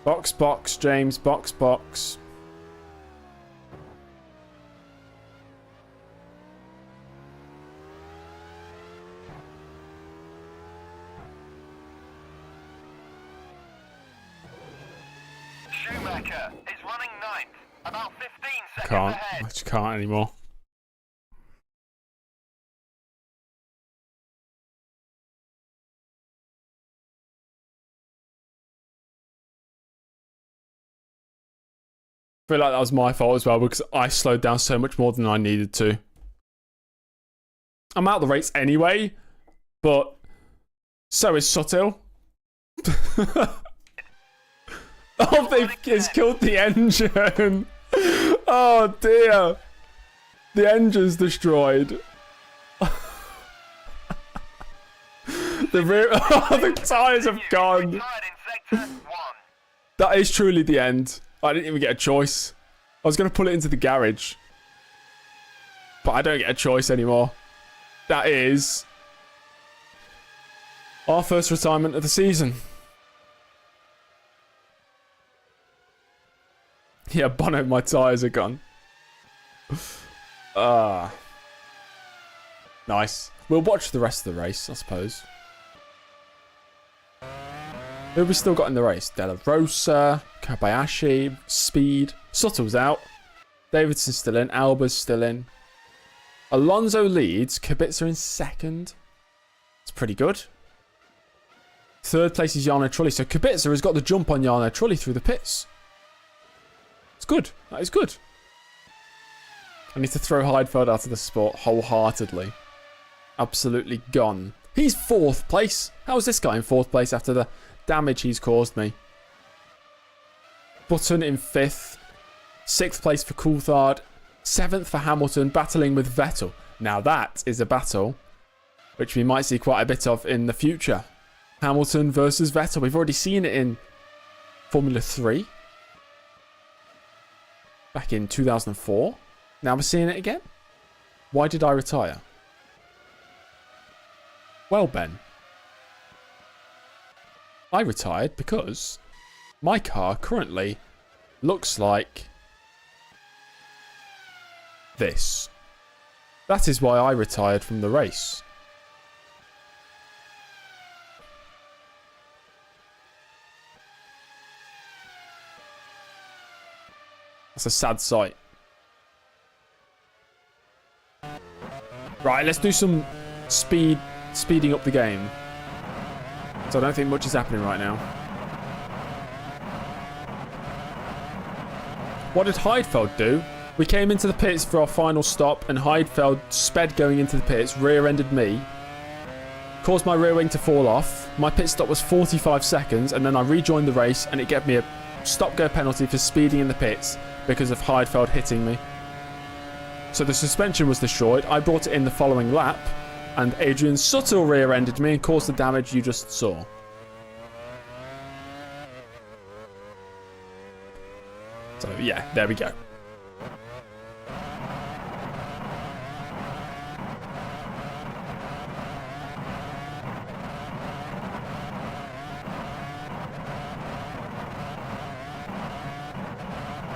Box, box, James. Box, box. Schumacher is running ninth, about 15 seconds Can't. ahead. I just can't anymore. I feel like that was my fault as well because I slowed down so much more than I needed to. I'm out of the race anyway, but so is Suttil. Oh, it's killed the engine. Oh, dear. The engine's destroyed. The rear... Oh, the tyres have gone. Retired in sector 1. That is truly the end. I didn't even get a choice. I was going to pull it into the garage. But I don't get a choice anymore. That is... our first retirement of the season. Yeah, Bono, my tyres are gone. Nice. We'll watch the rest of the race, I suppose. Who have we still got in the race? Della Rosa, Kobayashi, Speed. Suttle's out. Davidson's still in. Alba's still in. Alonso leads. Kubica in second. It's pretty good. Third place is Jarno Trulli. So Kubica has got the jump on Jarno Trulli through the pits. It's good. That is good. I need to throw Heidfeld out of the sport wholeheartedly. Absolutely gone. He's fourth place. How is this guy in fourth place after the damage he's caused me? Button in fifth. Sixth place for Coulthard. Seventh for Hamilton, battling with Vettel. Now that is a battle which we might see quite a bit of in the future. Hamilton versus Vettel. We've already seen it in Formula 3. Back in 2004. Now we're seeing it again. Why did I retire? Well, Ben. I retired because my car currently looks like this. That is why I retired from the race. That's a sad sight. Right, let's do some speeding up the game. So I don't think much is happening right now. What did Heidfeld do? We came into the pits for our final stop, and Heidfeld sped going into the pits, rear-ended me, caused my rear wing to fall off. My pit stop was 45 seconds, and then I rejoined the race, and it gave me a stop-go penalty for speeding in the pits because of Heidfeld hitting me. So the suspension was destroyed. I brought it in the following lap, and Adrian Suttle rear-ended me and caused the damage you just saw. So yeah, there we go.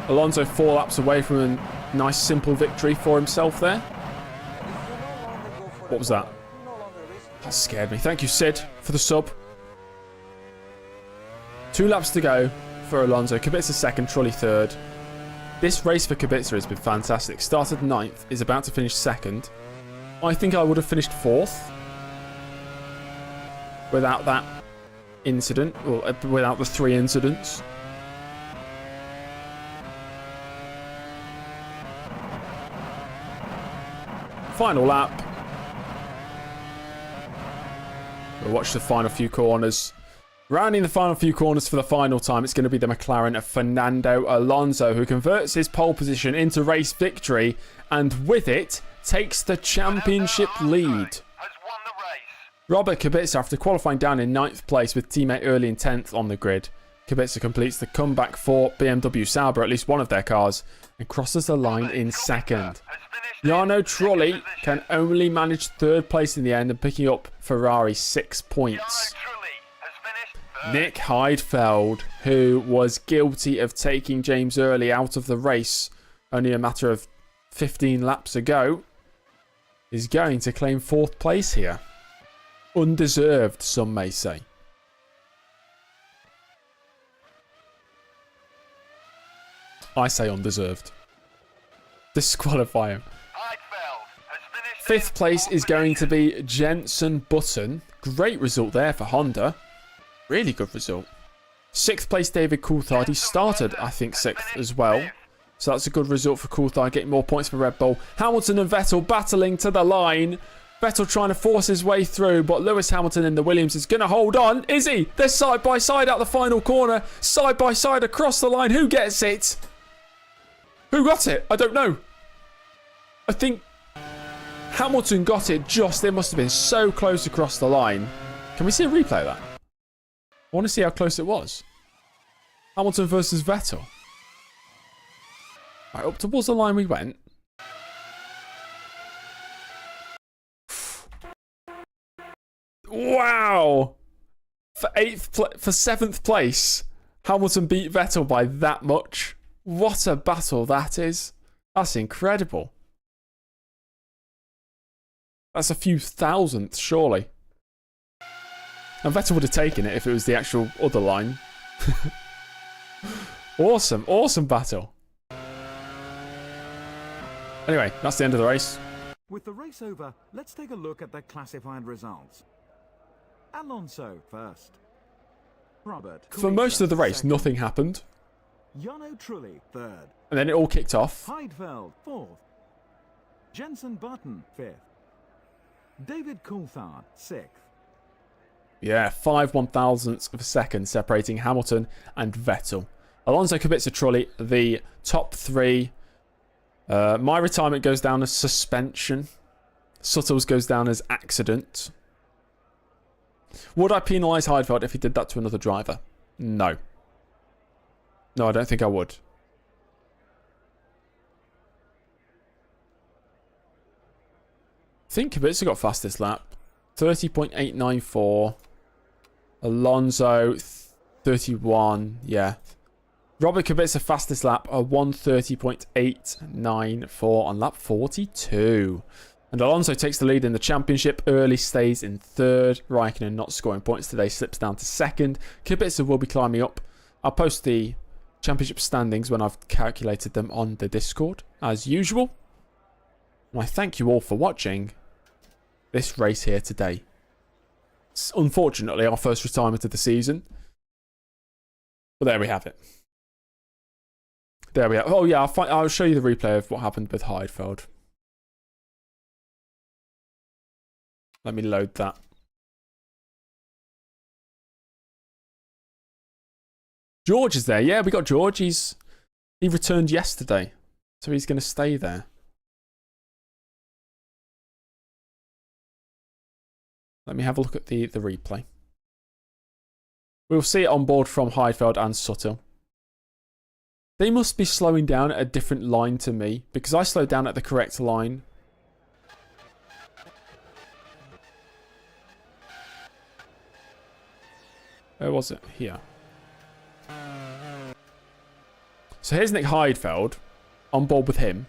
Alonso 4 laps away from a nice simple victory for himself there. What was that? That scared me. Thank you, Sid, for the sub. 2 laps to go for Alonso. Kubica second, Trulli third. This race for Kubica has been fantastic. Started 9th, is about to finish 2nd. I think I would have finished 4th without that incident, or without the 3 incidents. Final lap. We'll watch the final few corners. Rounding the final few corners for the final time, it's going to be the McLaren of Fernando Alonso, who converts his pole position into race victory, and with it, takes the championship lead. Robert Kubica, after qualifying down in 9th place with teammate early in 10th on the grid, Kubica completes the comeback for BMW Sauber, at least one of their cars, and crosses the line in 2nd. Jarno Trulli can only manage 3rd place in the end and picking up Ferrari 6 points. Nick Heidfeld, who was guilty of taking James Early out of the race only a matter of 15 laps ago, is going to claim 4th place here. Undeserved, some may say. I say undeserved. Disqualify him. 5th place is going to be Jenson Button. Great result there for Honda. Really good result. 6th place, David Coulthard. He started, I think, 6th as well. So that's a good result for Coulthard, getting more points for Red Bull. Hamilton and Vettel battling to the line. Vettel trying to force his way through, but Lewis Hamilton in the Williams is going to hold on. Is he? They're side by side out the final corner. Side by side across the line. Who gets it? Who got it? I don't know. I think Hamilton got it just. It must have been so close across the line. Can we see a replay of that? I want to see how close it was. Hamilton versus Vettel. Right, up towards the line we went. Wow! For 7th place, Hamilton beat Vettel by that much. What a battle that is. That's incredible. That's a few thousandths, surely. And Vettel would have taken it if it was the actual other line. Awesome, awesome battle. Anyway, that's the end of the race. With the race over, let's take a look at the classified results. Alonso first. Robert For most of the race, nothing happened. Jarno Trulli third. And then it all kicked off. Heidfeld fourth. Jenson Button fifth. David Coulthard sixth. Yeah, 5 1,000ths of a second separating Hamilton and Vettel. Alonso, Kubica, Trulli, the top 3. My retirement goes down as suspension. Suttle's goes down as accident. Would I penalise Heidfeld if he did that to another driver? No. No, I don't think I would. I think Kubica got fastest lap. 30.894. Alonso, 31. Yeah. Robert Kubica fastest lap, a 130.894 on lap 42. And Alonso takes the lead in the championship. Early stays in third. Raikkonen not scoring points today, slips down to second. Kubica will be climbing up. I'll post the championship standings when I've calculated them on the Discord, as usual. And I thank you all for watching this race here today. It's unfortunately our first retirement of the season. But there we have it. There we are. Oh yeah, I'll show you the replay of what happened with Heidfeld. Let me load that. George is there. Yeah, we got George. He returned yesterday, so he's going to stay there. Let me have a look at the replay. We'll see it on board from Heidfeld and Sutter. They must be slowing down at a different line to me, because I slowed down at the correct line. Where was it? Here. So here's Nick Heidfeld. On board with him.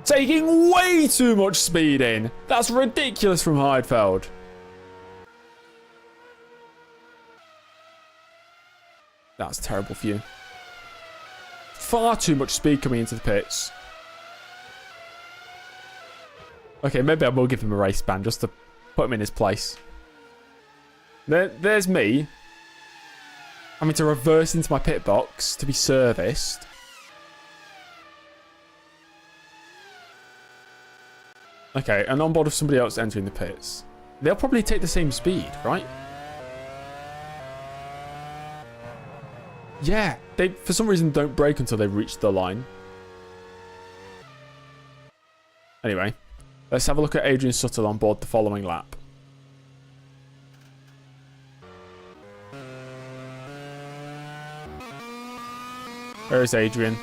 Taking way too much speed in. That's ridiculous from Heidfeld. That's terrible for you. Far too much speed coming into the pits. Okay, maybe I will give him a race ban just to put him in his place. There's me having to reverse into my pit box to be serviced. Okay, and on board with somebody else entering the pits. They'll probably take the same speed, right? Yeah, they for some reason don't brake until they reach the line. Anyway, let's have a look at Adrian Sutter on board the following lap. Where is Adrian?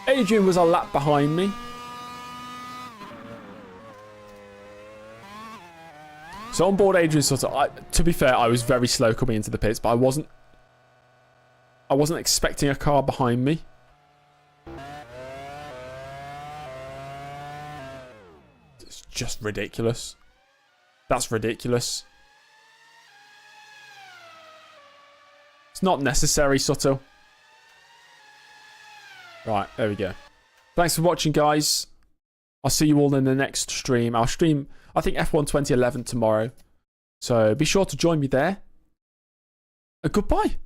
Adrian was a lap behind me. So on board Adrian Sutter, to be fair, I was very slow coming into the pits, but I wasn't expecting a car behind me. It's just ridiculous. That's ridiculous. It's not necessary, Sutter. Right, there we go. Thanks for watching, guys. I'll see you all in the next stream. I'll stream, I think, F1 2011 tomorrow. So be sure to join me there. And goodbye.